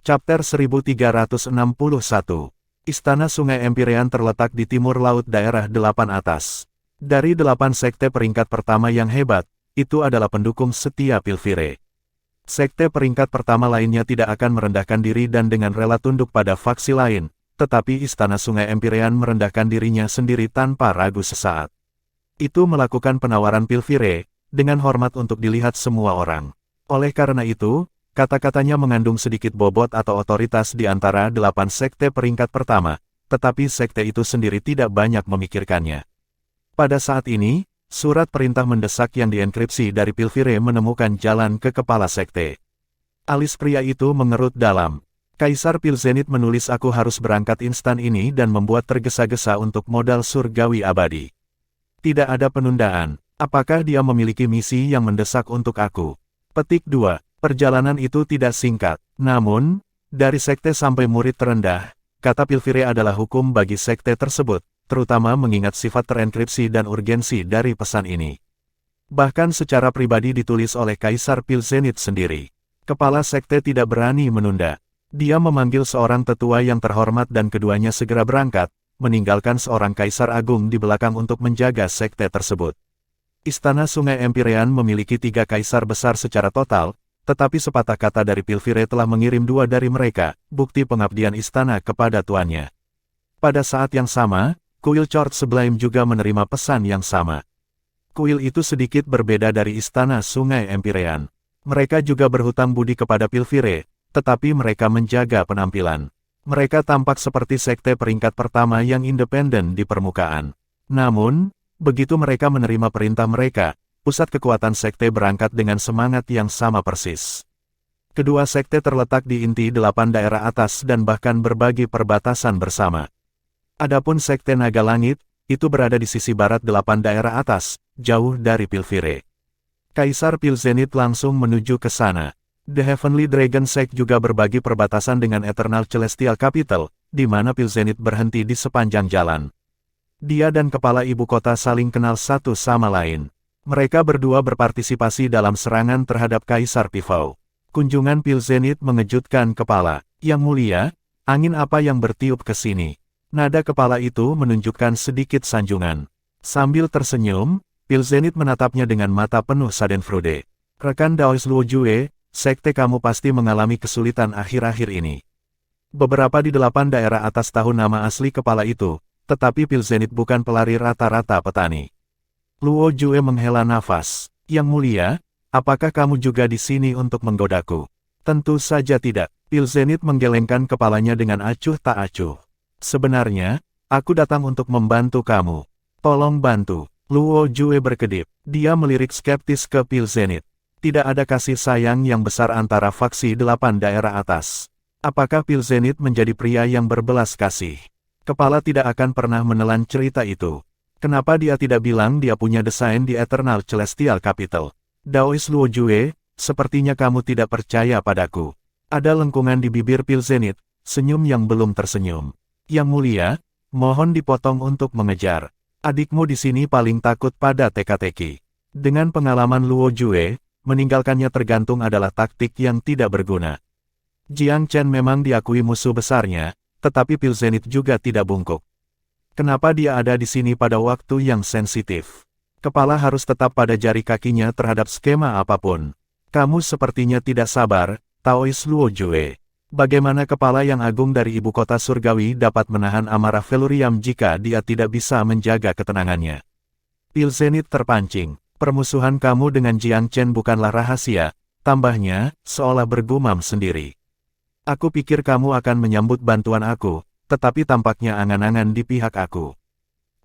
Chapter 1361. Istana Sungai Empyrean terletak di timur laut daerah 8 atas. Dari 8 sekte peringkat pertama yang hebat, itu adalah pendukung setia Pilfire. Sekte peringkat pertama lainnya tidak akan merendahkan diri dan dengan rela tunduk pada faksi lain, tetapi Istana Sungai Empyrean merendahkan dirinya sendiri tanpa ragu sesaat. Itu melakukan penawaran Pilfire, dengan hormat untuk dilihat semua orang. Oleh karena itu, kata-katanya mengandung sedikit bobot atau otoritas di antara 8 sekte peringkat pertama, tetapi sekte itu sendiri tidak banyak memikirkannya. Pada saat ini, surat perintah mendesak yang dienkripsi dari Pilfire menemukan jalan ke kepala sekte. Alis pria itu mengerut dalam. Kaisar Pilzenit menulis aku harus berangkat instan ini dan membuat tergesa-gesa untuk modal surgawi abadi. Tidak ada penundaan. Apakah dia memiliki misi yang mendesak untuk aku? Petik 2. Perjalanan itu tidak singkat, namun, dari sekte sampai murid terendah, kata Pilfire adalah hukum bagi sekte tersebut, terutama mengingat sifat terenkripsi dan urgensi dari pesan ini. Bahkan secara pribadi ditulis oleh Kaisar Pilzenit sendiri. Kepala sekte tidak berani menunda. Dia memanggil seorang tetua yang terhormat dan keduanya segera berangkat, meninggalkan seorang kaisar agung di belakang untuk menjaga sekte tersebut. Istana Sungai Empyrean memiliki 3 kaisar besar secara total, tetapi sepatah kata dari Pilfire telah mengirim 2 dari mereka, bukti pengabdian istana kepada tuannya. Pada saat yang sama, kuil Court Sublime juga menerima pesan yang sama. Kuil itu sedikit berbeda dari Istana Sungai Empyrean. Mereka juga berhutang budi kepada Pilfire, tetapi mereka menjaga penampilan. Mereka tampak seperti sekte peringkat pertama yang independen di permukaan. Namun, begitu mereka menerima perintah mereka, pusat kekuatan sekte berangkat dengan semangat yang sama persis. Kedua sekte terletak di inti 8 daerah atas dan bahkan berbagi perbatasan bersama. Adapun sekte Naga Langit, itu berada di sisi barat 8 daerah atas, jauh dari Pilfire. Kaisar Pilzenit langsung menuju ke sana. The Heavenly Dragon Sect juga berbagi perbatasan dengan Eternal Celestial Capital, di mana Pilzenit berhenti di sepanjang jalan. Dia dan kepala ibu kota saling kenal satu sama lain. Mereka berdua berpartisipasi dalam serangan terhadap Kaisar Pivau. Kunjungan Pilzenit mengejutkan kepala. Yang mulia, angin apa yang bertiup ke sini? Nada kepala itu menunjukkan sedikit sanjungan. Sambil tersenyum, Pilzenit menatapnya dengan mata penuh schadenfreude. Rekan Daois Luo Jue, sekte kamu pasti mengalami kesulitan akhir-akhir ini. Beberapa di 8 daerah atas tahu nama asli kepala itu, tetapi Pilzenit bukan pelari rata-rata petani. Luo Jue menghela nafas. Yang mulia, apakah kamu juga di sini untuk menggodaku? Tentu saja tidak. Pilzenit menggelengkan kepalanya dengan acuh tak acuh. Sebenarnya, aku datang untuk membantu kamu. Tolong bantu. Luo Jue berkedip. Dia melirik skeptis ke Pilzenit. Tidak ada kasih sayang yang besar antara faksi 8 daerah atas. Apakah Pilzenit menjadi pria yang berbelas kasih? Kepala tidak akan pernah menelan cerita itu. Kenapa dia tidak bilang dia punya desain di Eternal Celestial Capital? Daois Luo Jue, sepertinya kamu tidak percaya padaku. Ada lengkungan di bibir Pilzenit, senyum yang belum tersenyum. Yang mulia, mohon dipotong untuk mengejar. Adikmu di sini paling takut pada teka-teki. Dengan pengalaman Luo Jue, meninggalkannya tergantung adalah taktik yang tidak berguna. Jiang Chen memang diakui musuh besarnya, tetapi Pilzenit juga tidak bungkuk. Kenapa dia ada di sini pada waktu yang sensitif? Kepala harus tetap pada jari kakinya terhadap skema apapun. Kamu sepertinya tidak sabar, Taois Luo Jue. Bagaimana kepala yang agung dari ibu kota surgawi dapat menahan amarah Velurium jika dia tidak bisa menjaga ketenangannya? Pilzenit terpancing. Permusuhan kamu dengan Jiang Chen bukanlah rahasia, tambahnya, seolah bergumam sendiri. Aku pikir kamu akan menyambut bantuan aku, tetapi tampaknya angan-angan di pihak aku.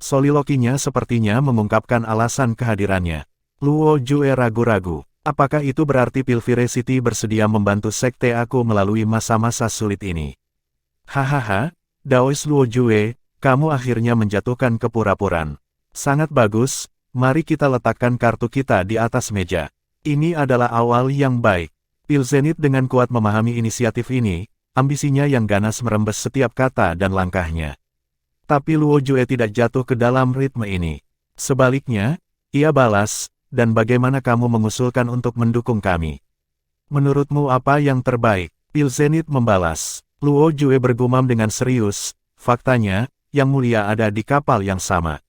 Solilokinya sepertinya mengungkapkan alasan kehadirannya. Luo Jue ragu-ragu. Apakah itu berarti Pilfire City bersedia membantu sekte aku melalui masa-masa sulit ini? Hahaha, Daois Luo Jue, kamu akhirnya menjatuhkan kepura-puran. Sangat bagus, mari kita letakkan kartu kita di atas meja. Ini adalah awal yang baik. Pilzenit dengan kuat memahami inisiatif ini, ambisinya yang ganas merembes setiap kata dan langkahnya. Tapi Luo Jue tidak jatuh ke dalam ritme ini. Sebaliknya, ia balas, dan bagaimana kamu mengusulkan untuk mendukung kami? Menurutmu apa yang terbaik? Pil Zenith membalas. Luo Jue bergumam dengan serius, faktanya, Yang Mulia ada di kapal yang sama.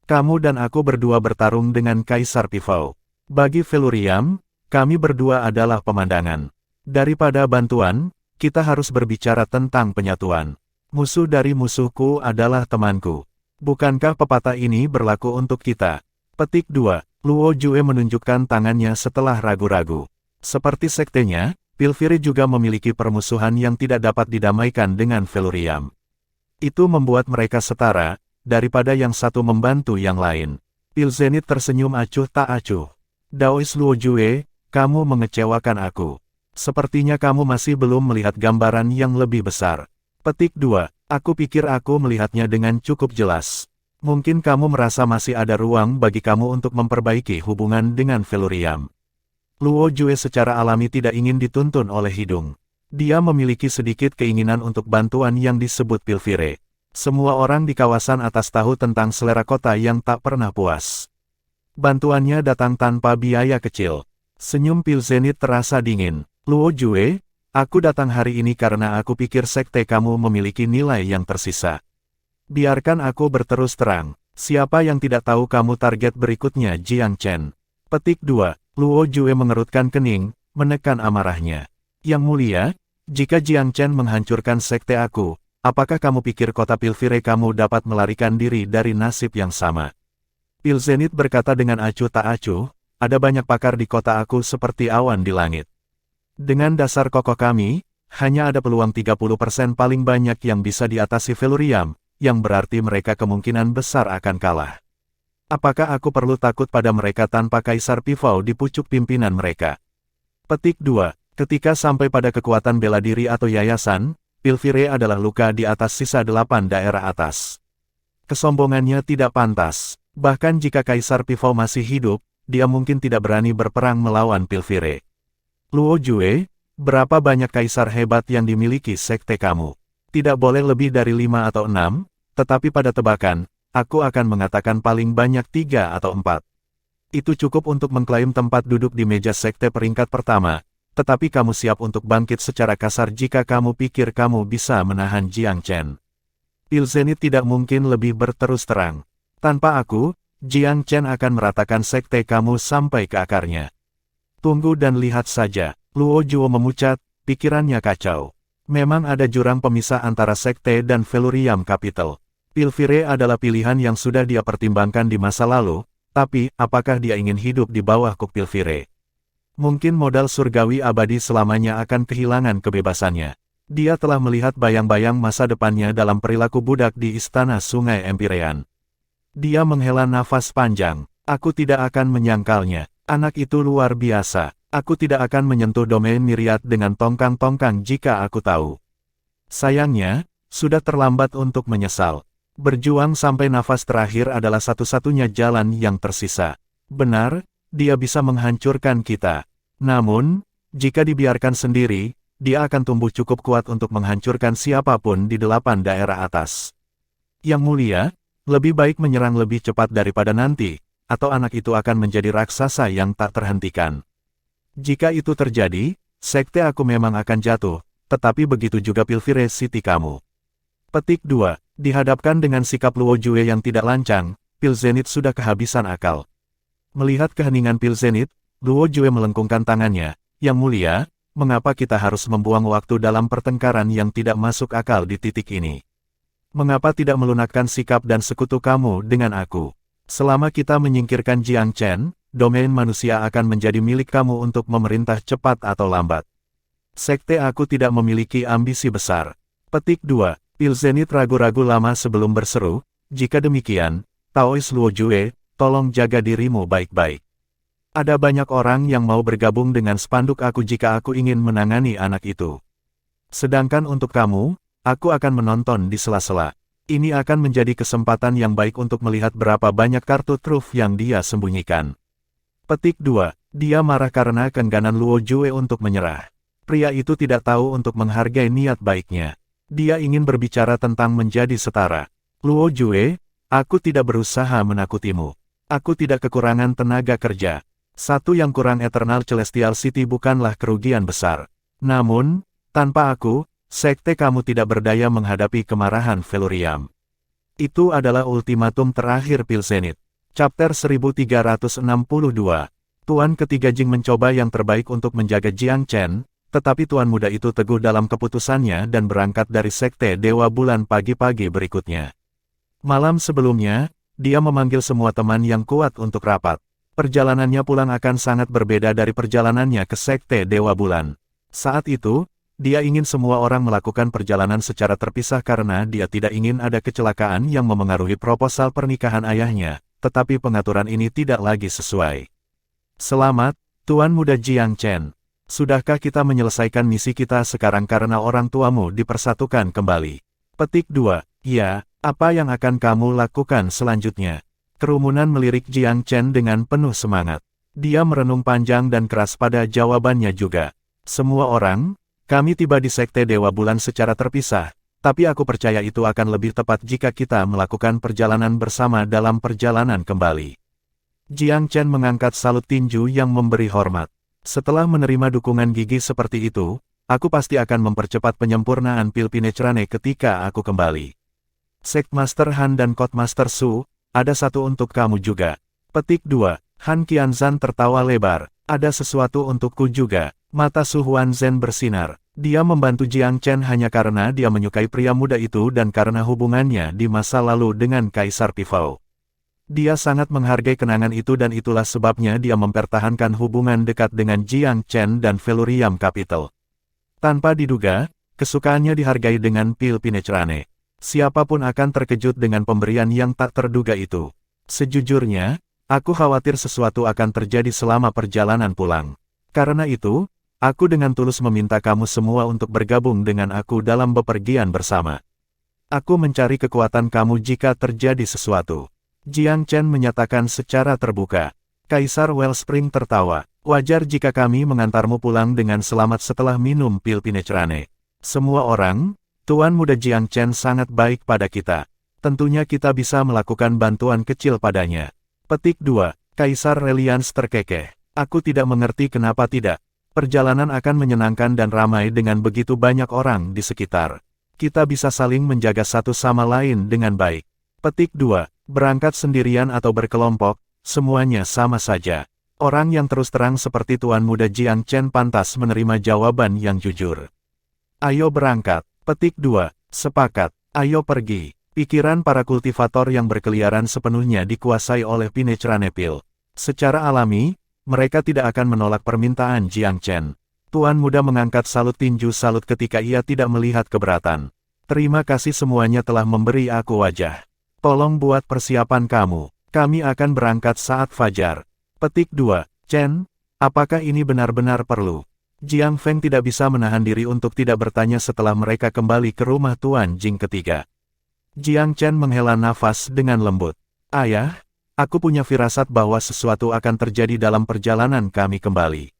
Kamu dan aku berdua bertarung dengan Kaisar Pifau. Bagi Feluriam, kami berdua adalah pemandangan. Daripada bantuan, kita harus berbicara tentang penyatuan. Musuh dari musuhku adalah temanku. Bukankah pepatah ini berlaku untuk kita? Petik 2. Luo Jue menunjukkan tangannya setelah ragu-ragu. Seperti sektenya, Pilfire juga memiliki permusuhan yang tidak dapat didamaikan dengan Feluriam. Itu membuat mereka setara, daripada yang satu membantu yang lain. Pil Zenith tersenyum acuh tak acuh. Daois Luo Jue, kamu mengecewakan aku. Sepertinya kamu masih belum melihat gambaran yang lebih besar. Petik 2. Aku pikir aku melihatnya dengan cukup jelas. Mungkin kamu merasa masih ada ruang bagi kamu untuk memperbaiki hubungan dengan Feluriam. Luo Jue secara alami tidak ingin dituntun oleh hidung. Dia memiliki sedikit keinginan untuk bantuan yang disebut Pilfire. Semua orang di kawasan atas tahu tentang selera kota yang tak pernah puas. Bantuannya datang tanpa biaya kecil. Senyum Pil Zenith terasa dingin. Luo Jue, aku datang hari ini karena aku pikir sekte kamu memiliki nilai yang tersisa. Biarkan aku berterus terang. Siapa yang tidak tahu kamu target berikutnya Jiang Chen? Petik 2. Luo Jue mengerutkan kening, menekan amarahnya. Yang Mulia, jika Jiang Chen menghancurkan sekte aku, apakah kamu pikir kota Pilfire kamu dapat melarikan diri dari nasib yang sama? Pil Zenith berkata dengan acuh tak acuh, ada banyak pakar di kota aku seperti awan di langit. Dengan dasar kokoh kami, hanya ada peluang 30% paling banyak yang bisa diatasi Feluriam, yang berarti mereka kemungkinan besar akan kalah. Apakah aku perlu takut pada mereka tanpa Kaisar Pifau di pucuk pimpinan mereka? Petik 2. Ketika sampai pada kekuatan bela diri atau yayasan, Pilfire adalah luka di atas sisa 8 daerah atas. Kesombongannya tidak pantas. Bahkan jika Kaisar Pifau masih hidup, dia mungkin tidak berani berperang melawan Pilfire. Luo Jue, berapa banyak kaisar hebat yang dimiliki sekte kamu? Tidak boleh lebih dari 5 atau 6, tetapi pada tebakan, aku akan mengatakan paling banyak 3 atau 4. Itu cukup untuk mengklaim tempat duduk di meja sekte peringkat pertama, tetapi kamu siap untuk bangkit secara kasar jika kamu pikir kamu bisa menahan Jiang Chen. Pil Zenith tidak mungkin lebih berterus terang. Tanpa aku, Jiang Chen akan meratakan sekte kamu sampai ke akarnya. Tunggu dan lihat saja. Luo Jue memucat, pikirannya kacau. Memang ada jurang pemisah antara sekte dan Feluriam Capital. Pilfire adalah pilihan yang sudah dia pertimbangkan di masa lalu, tapi apakah dia ingin hidup di bawah kuk Pilfire? Mungkin modal surgawi abadi selamanya akan kehilangan kebebasannya. Dia telah melihat bayang-bayang masa depannya dalam perilaku budak di istana Sungai Empyrean. Dia menghela nafas panjang. Aku tidak akan menyangkalnya. Anak itu luar biasa. Aku tidak akan menyentuh domain Myriad dengan tongkang-tongkang jika aku tahu. Sayangnya, sudah terlambat untuk menyesal. Berjuang sampai nafas terakhir adalah satu-satunya jalan yang tersisa. Benar, dia bisa menghancurkan kita. Namun, jika dibiarkan sendiri, dia akan tumbuh cukup kuat untuk menghancurkan siapapun di 8 daerah atas. Yang Mulia, lebih baik menyerang lebih cepat daripada nanti, atau anak itu akan menjadi raksasa yang tak terhentikan. Jika itu terjadi, sekte aku memang akan jatuh, tetapi begitu juga Pilfire City kamu. Petik 2. Dihadapkan dengan sikap Luo Jue yang tidak lancang, Pil Zenith sudah kehabisan akal. Melihat keheningan Pil Zenith, Luo Jue melengkungkan tangannya. Yang Mulia, mengapa kita harus membuang waktu dalam pertengkaran yang tidak masuk akal di titik ini? Mengapa tidak melunakkan sikap dan sekutu kamu dengan aku? Selama kita menyingkirkan Jiang Chen, domain manusia akan menjadi milik kamu untuk memerintah cepat atau lambat. Sekte aku tidak memiliki ambisi besar. Petik 2. Pil Zenith ragu-ragu lama sebelum berseru, jika demikian, Taois Luo Jue, tolong jaga dirimu baik-baik. Ada banyak orang yang mau bergabung dengan spanduk aku jika aku ingin menangani anak itu. Sedangkan untuk kamu, aku akan menonton di sela-sela. Ini akan menjadi kesempatan yang baik untuk melihat berapa banyak kartu truf yang dia sembunyikan. Petik 2. Dia marah karena keengganan Luo Jue untuk menyerah. Pria itu tidak tahu untuk menghargai niat baiknya. Dia ingin berbicara tentang menjadi setara. Luo Jue, aku tidak berusaha menakutimu. Aku tidak kekurangan tenaga kerja. Satu yang kurang Eternal Celestial City bukanlah kerugian besar. Namun, Tanpa aku, sekte kamu tidak berdaya menghadapi kemarahan Feluriam. Itu adalah ultimatum terakhir Pil Zenith. Chapter 1362. Tuan ketiga Jing mencoba yang terbaik untuk menjaga Jiang Chen, tetapi tuan muda itu teguh dalam keputusannya dan berangkat dari sekte Dewa Bulan pagi-pagi berikutnya. Malam sebelumnya, dia memanggil semua teman yang kuat untuk rapat. Perjalanannya pulang akan sangat berbeda dari perjalanannya ke sekte Dewa Bulan. Saat itu, dia ingin semua orang melakukan perjalanan secara terpisah karena dia tidak ingin ada kecelakaan yang memengaruhi proposal pernikahan ayahnya, tetapi pengaturan ini tidak lagi sesuai. Selamat, Tuan Muda Jiang Chen. Sudahkah kita menyelesaikan misi kita sekarang karena orang tuamu dipersatukan kembali? Petik 2. Ya, apa yang akan kamu lakukan selanjutnya? Kerumunan melirik Jiang Chen dengan penuh semangat. Dia merenung panjang dan keras pada jawabannya juga. Semua orang, kami tiba di sekte Dewa Bulan secara terpisah, tapi aku percaya itu akan lebih tepat jika kita melakukan perjalanan bersama dalam perjalanan kembali. Jiang Chen mengangkat salut tinju yang memberi hormat. Setelah menerima dukungan gigi seperti itu, aku pasti akan mempercepat penyempurnaan pil Pinecrane ketika aku kembali. Sektmaster Han dan Codemaster Su, ada satu untuk kamu juga. Petik 2. Han Qianzhan tertawa lebar. Ada sesuatu untukku juga. Mata Su Huanzhen bersinar. Dia membantu Jiang Chen hanya karena dia menyukai pria muda itu dan karena hubungannya di masa lalu dengan Kaisar Pifao. Dia sangat menghargai kenangan itu dan itulah sebabnya dia mempertahankan hubungan dekat dengan Jiang Chen dan Feluriam Capital. Tanpa diduga, kesukaannya dihargai dengan pil Pinecrane. Siapapun akan terkejut dengan pemberian yang tak terduga itu. Sejujurnya, aku khawatir sesuatu akan terjadi selama perjalanan pulang. Karena itu, aku dengan tulus meminta kamu semua untuk bergabung dengan aku dalam bepergian bersama. Aku mencari kekuatan kamu jika terjadi sesuatu. Jiang Chen menyatakan secara terbuka. Kaisar Wellspring tertawa. Wajar jika kami mengantarmu pulang dengan selamat setelah minum pil Pinecrane. Semua orang, Tuan Muda Jiang Chen sangat baik pada kita. Tentunya kita bisa melakukan bantuan kecil padanya. Petik 2. Kaisar Reliance terkekeh. Aku tidak mengerti kenapa tidak. Perjalanan akan menyenangkan dan ramai dengan begitu banyak orang di sekitar. Kita bisa saling menjaga satu sama lain dengan baik. Petik 2. Berangkat sendirian atau berkelompok, semuanya sama saja. Orang yang terus terang seperti Tuan Muda Jiang Chen pantas menerima jawaban yang jujur. Ayo berangkat. Petik 2. Sepakat. Ayo pergi. Pikiran para kultivator yang berkeliaran sepenuhnya dikuasai oleh Pinecrane Pil. Secara alami, mereka tidak akan menolak permintaan Jiang Chen. Tuan Muda mengangkat salut tinju salut ketika ia tidak melihat keberatan. Terima kasih semuanya telah memberi aku wajah. Tolong buat persiapan kamu. Kami akan berangkat saat fajar. Petik 2. Chen, apakah ini benar-benar perlu? Jiang Feng tidak bisa menahan diri untuk tidak bertanya setelah mereka kembali ke rumah Tuan Jing ketiga. Jiang Chen menghela nafas dengan lembut. Ayah, aku punya firasat bahwa sesuatu akan terjadi dalam perjalanan kami kembali.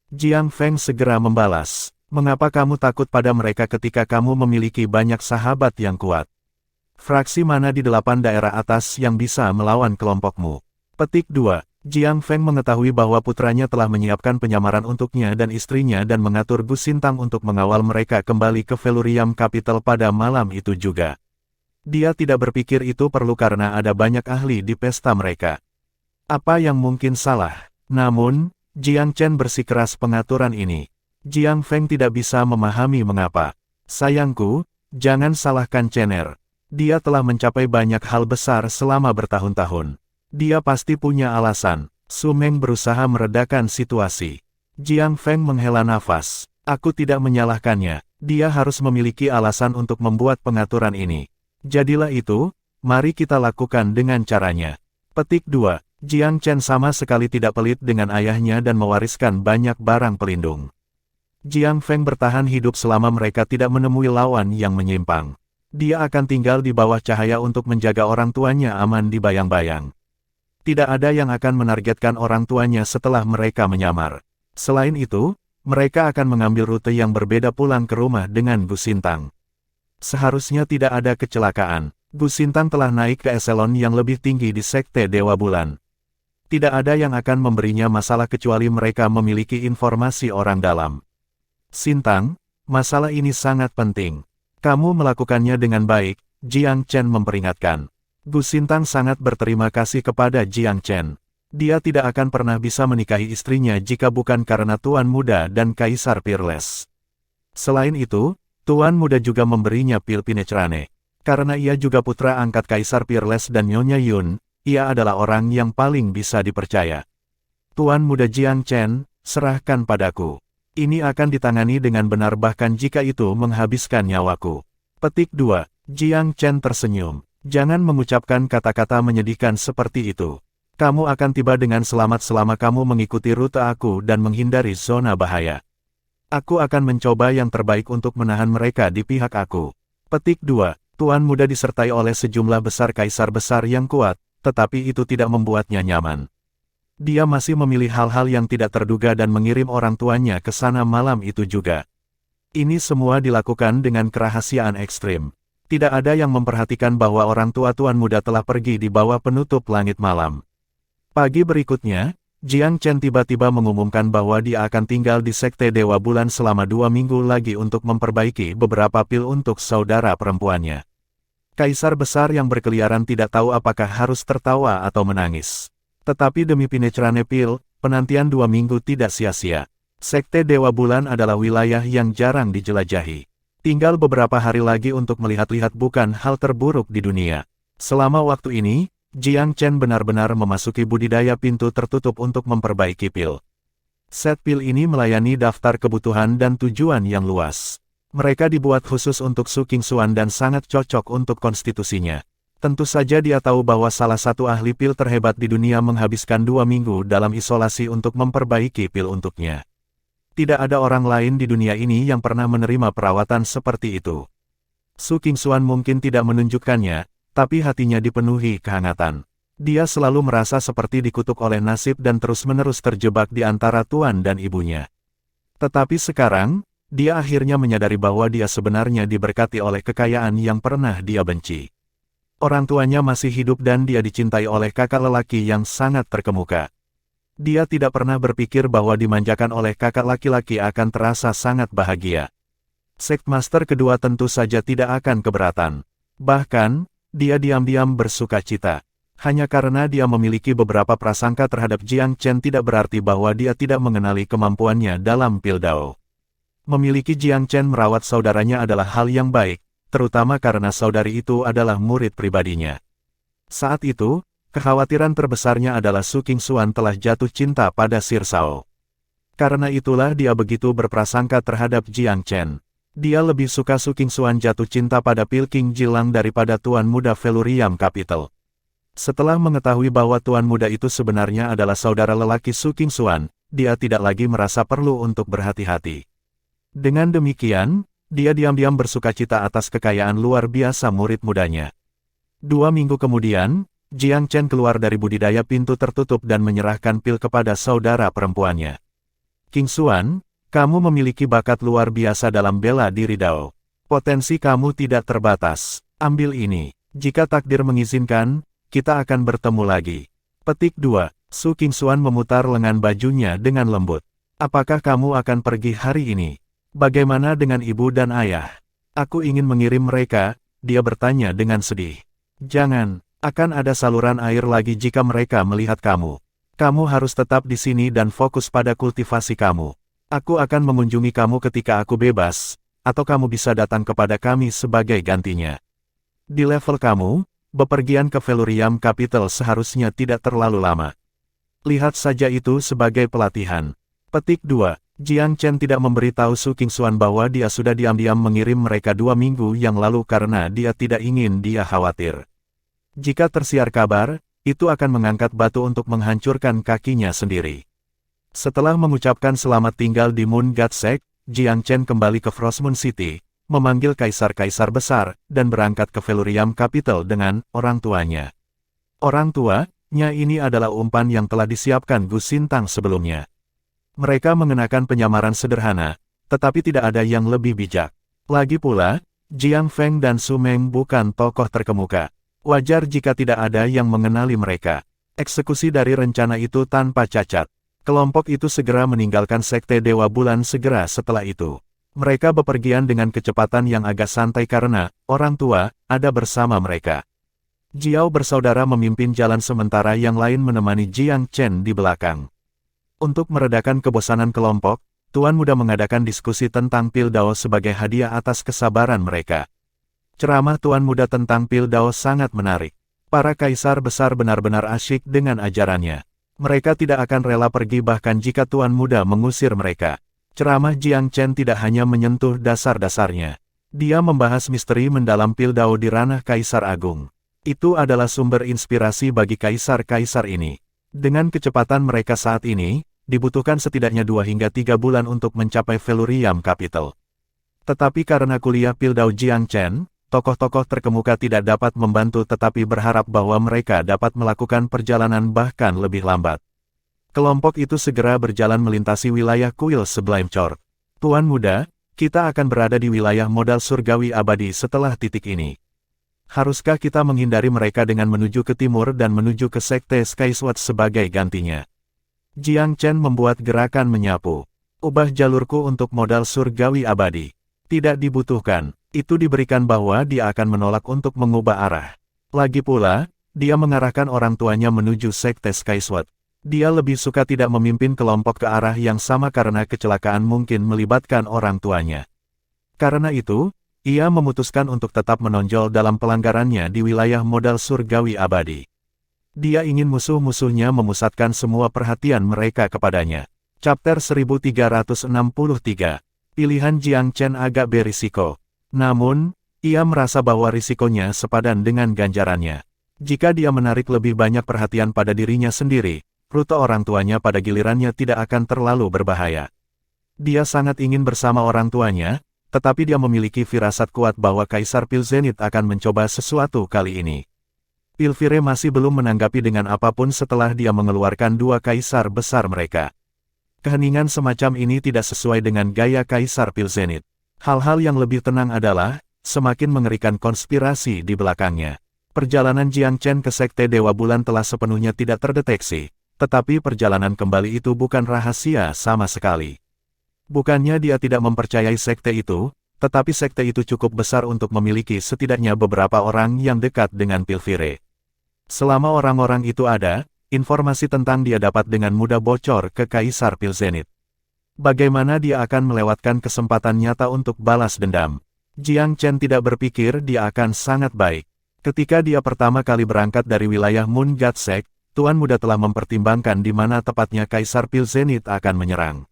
Jiang Feng segera membalas. Mengapa kamu takut pada mereka ketika kamu memiliki banyak sahabat yang kuat? Fraksi mana di 8 daerah atas yang bisa melawan kelompokmu? Petik 2. Jiang Feng mengetahui bahwa putranya telah menyiapkan penyamaran untuknya dan istrinya dan mengatur Gu Sintang untuk mengawal mereka kembali ke Feluriam Capital pada malam itu juga. Dia tidak berpikir itu perlu karena ada banyak ahli di pesta mereka. Apa yang mungkin salah? Namun, Jiang Chen bersikeras pengaturan ini. Jiang Feng tidak bisa memahami mengapa. Sayangku, jangan salahkan Chener. Dia telah mencapai banyak hal besar selama bertahun-tahun. Dia pasti punya alasan. Su Meng berusaha meredakan situasi. Jiang Feng menghela nafas. Aku tidak menyalahkannya. Dia harus memiliki alasan untuk membuat pengaturan ini. Jadilah itu, mari kita lakukan dengan caranya. Petik 2. Jiang Chen sama sekali tidak pelit dengan ayahnya dan mewariskan banyak barang pelindung. Jiang Feng bertahan hidup selama mereka tidak menemui lawan yang menyimpang. Dia akan tinggal di bawah cahaya untuk menjaga orang tuanya aman di bayang-bayang. Tidak ada yang akan menargetkan orang tuanya setelah mereka menyamar. Selain itu, mereka akan mengambil rute yang berbeda pulang ke rumah dengan Gu Sintang. Seharusnya tidak ada kecelakaan. Gu Sintang telah naik ke eselon yang lebih tinggi di Sekte Dewa Bulan. Tidak ada yang akan memberinya masalah kecuali mereka memiliki informasi orang dalam. Sintang, Masalah ini sangat penting. Kamu melakukannya dengan baik, Jiang Chen memperingatkan. Gu Xintang sangat berterima kasih kepada Jiang Chen. Dia tidak akan pernah bisa menikahi istrinya jika bukan karena Tuan Muda dan Kaisar Peerless. Selain itu, Tuan Muda juga memberinya pil Pinecrane. Karena ia juga putra angkat Kaisar Peerless dan Nyonya Yun, ia adalah orang yang paling bisa dipercaya. Tuan Muda Jiang Chen, serahkan padaku. Ini akan ditangani dengan benar bahkan jika itu menghabiskan nyawaku. Petik 2. Jiang Chen tersenyum. Jangan mengucapkan kata-kata menyedihkan seperti itu. Kamu akan tiba dengan selamat selama kamu mengikuti rute aku dan menghindari zona bahaya. Aku akan mencoba yang terbaik untuk menahan mereka di pihak aku. Petik 2. Tuan Muda disertai oleh sejumlah besar kaisar besar yang kuat, tetapi itu tidak membuatnya nyaman. Dia masih memilih hal-hal yang tidak terduga dan mengirim orang tuanya ke sana malam itu juga. Ini semua dilakukan dengan kerahasiaan ekstrim. Tidak ada yang memperhatikan bahwa orang tua Tuan Muda telah pergi di bawah penutup langit malam. Pagi berikutnya, Jiang Chen tiba-tiba mengumumkan bahwa dia akan tinggal di Sekte Dewa Bulan selama 2 minggu lagi untuk memperbaiki beberapa pil untuk saudara perempuannya. Kaisar besar yang berkeliaran tidak tahu apakah harus tertawa atau menangis. Tetapi demi Pinecrane pil, penantian 2 minggu tidak sia-sia. Sekte Dewa Bulan adalah wilayah yang jarang dijelajahi. Tinggal beberapa hari lagi untuk melihat-lihat bukan hal terburuk di dunia. Selama waktu ini, Jiang Chen benar-benar memasuki budidaya pintu tertutup untuk memperbaiki pil. Set pil ini melayani daftar kebutuhan dan tujuan yang luas. Mereka dibuat khusus untuk Su Qingxuan dan sangat cocok untuk konstitusinya. Tentu saja dia tahu bahwa salah satu ahli pil terhebat di dunia menghabiskan 2 minggu dalam isolasi untuk memperbaiki pil untuknya. Tidak ada orang lain di dunia ini yang pernah menerima perawatan seperti itu. Su Qingxuan mungkin tidak menunjukkannya, tapi hatinya dipenuhi kehangatan. Dia selalu merasa seperti dikutuk oleh nasib dan terus-menerus terjebak di antara tuan dan ibunya. Tetapi sekarang, dia akhirnya menyadari bahwa dia sebenarnya diberkati oleh kekayaan yang pernah dia benci. Orang tuanya masih hidup dan dia dicintai oleh kakak lelaki yang sangat terkemuka. Dia tidak pernah berpikir bahwa dimanjakan oleh kakak laki-laki akan terasa sangat bahagia. Sektmaster kedua tentu saja tidak akan keberatan. Bahkan, dia diam-diam bersuka cita. Hanya karena dia memiliki beberapa prasangka terhadap Jiang Chen tidak berarti bahwa dia tidak mengenali kemampuannya dalam pil Dao. Memiliki Jiang Chen merawat saudaranya adalah hal yang baik, terutama karena saudari itu adalah murid pribadinya. Saat itu, kekhawatiran terbesarnya adalah Su Qingxuan telah jatuh cinta pada Sir Shao. Karena itulah dia begitu berprasangka terhadap Jiang Chen. Dia lebih suka Su Qingxuan jatuh cinta pada pil King Jilang daripada Tuan Muda Velurium Capital. Setelah mengetahui bahwa Tuan Muda itu sebenarnya adalah saudara lelaki Su Qingxuan, dia tidak lagi merasa perlu untuk berhati-hati. Dengan demikian, dia diam-diam bersukacita atas kekayaan luar biasa murid mudanya. 2 minggu kemudian, Jiang Chen keluar dari budidaya pintu tertutup dan menyerahkan pil kepada saudara perempuannya. Qingxuan, kamu memiliki bakat luar biasa dalam bela diri Dao. Potensi kamu tidak terbatas. Ambil ini. Jika takdir mengizinkan, kita akan bertemu lagi. Petik 2. Su Qingxuan memutar lengan bajunya dengan lembut. Apakah kamu akan pergi hari ini? Bagaimana dengan ibu dan ayah? Aku ingin mengirim mereka, dia bertanya dengan sedih. Jangan, akan ada saluran air lagi jika mereka melihat kamu. Kamu harus tetap di sini dan fokus pada kultivasi kamu. Aku akan mengunjungi kamu ketika aku bebas, atau kamu bisa datang kepada kami sebagai gantinya. Di level kamu, bepergian ke Velurium Capital seharusnya tidak terlalu lama. Lihat saja itu sebagai pelatihan. Petik 2. Jiang Chen tidak memberitahu Su Qingxuan bahwa dia sudah diam-diam mengirim mereka 2 minggu yang lalu karena dia tidak ingin dia khawatir. Jika tersiar kabar, itu akan mengangkat batu untuk menghancurkan kakinya sendiri. Setelah mengucapkan selamat tinggal di Moon God Sect, Jiang Chen kembali ke Frostmoon City, memanggil kaisar-kaisar besar, dan berangkat ke Velurium Capital dengan orang tuanya. Orang tuanya ini adalah umpan yang telah disiapkan Gu Xintang sebelumnya. Mereka mengenakan penyamaran sederhana, tetapi tidak ada yang lebih bijak. Lagi pula, Jiang Feng dan Su Meng bukan tokoh terkemuka. Wajar jika tidak ada yang mengenali mereka. Eksekusi dari rencana itu tanpa cacat. Kelompok itu segera meninggalkan Sekte Dewa Bulan segera setelah itu. Mereka bepergian dengan kecepatan yang agak santai karena orang tua ada bersama mereka. Jiao bersaudara memimpin jalan sementara yang lain menemani Jiang Chen di belakang. Untuk meredakan kebosanan kelompok, Tuan Muda mengadakan diskusi tentang Pil Dao sebagai hadiah atas kesabaran mereka. Ceramah Tuan Muda tentang Pil Dao sangat menarik. Para kaisar besar benar-benar asyik dengan ajarannya. Mereka tidak akan rela pergi bahkan jika Tuan Muda mengusir mereka. Ceramah Jiang Chen tidak hanya menyentuh dasar-dasarnya. Dia membahas misteri mendalam Pil Dao di ranah Kaisar Agung. Itu adalah sumber inspirasi bagi kaisar-kaisar ini. Dengan kecepatan mereka saat ini, dibutuhkan setidaknya 2 hingga 3 bulan untuk mencapai Velurium Capital. Tetapi karena kuliah Pil Dao Jiang Chen, tokoh-tokoh terkemuka tidak dapat membantu tetapi berharap bahwa mereka dapat melakukan perjalanan bahkan lebih lambat. Kelompok itu segera berjalan melintasi wilayah kuil Sublime Court. Tuan Muda, kita akan berada di wilayah modal surgawi abadi setelah titik ini. Haruskah kita menghindari mereka dengan menuju ke timur dan menuju ke Sekte Skysword sebagai gantinya? Jiang Chen membuat gerakan menyapu. Ubah jalurku untuk modal surgawi abadi. Tidak dibutuhkan. Itu diberikan bahwa dia akan menolak untuk mengubah arah. Lagi pula, dia mengarahkan orang tuanya menuju Sekte Skysword. Dia lebih suka tidak memimpin kelompok ke arah yang sama karena kecelakaan mungkin melibatkan orang tuanya. Karena itu, ia memutuskan untuk tetap menonjol dalam pelanggarannya di wilayah modal surgawi abadi. Dia ingin musuh-musuhnya memusatkan semua perhatian mereka kepadanya. Chapter 1363. Pilihan Jiang Chen agak berisiko. Namun, ia merasa bahwa risikonya sepadan dengan ganjarannya. Jika dia menarik lebih banyak perhatian pada dirinya sendiri, rute orang tuanya pada gilirannya tidak akan terlalu berbahaya. Dia sangat ingin bersama orang tuanya, tetapi dia memiliki firasat kuat bahwa Kaisar Pilzenit akan mencoba sesuatu kali ini. Pilvire masih belum menanggapi dengan apapun setelah dia mengeluarkan 2 kaisar besar mereka. Keheningan semacam ini tidak sesuai dengan gaya Kaisar Pilzenit. Hal-hal yang lebih tenang adalah, semakin mengerikan konspirasi di belakangnya. Perjalanan Jiang Chen ke Sekte Dewa Bulan telah sepenuhnya tidak terdeteksi. Tetapi perjalanan kembali itu bukan rahasia sama sekali. Bukannya dia tidak mempercayai sekte itu, tetapi sekte itu cukup besar untuk memiliki setidaknya beberapa orang yang dekat dengan Pilvire. Selama orang-orang itu ada, informasi tentang dia dapat dengan mudah bocor ke Kaisar Pilzenit. Bagaimana dia akan melewatkan kesempatan nyata untuk balas dendam? Jiang Chen tidak berpikir dia akan sangat baik. Ketika dia pertama kali berangkat dari wilayah Moon God Sect, Tuan Muda telah mempertimbangkan di mana tepatnya Kaisar Pilzenit akan menyerang.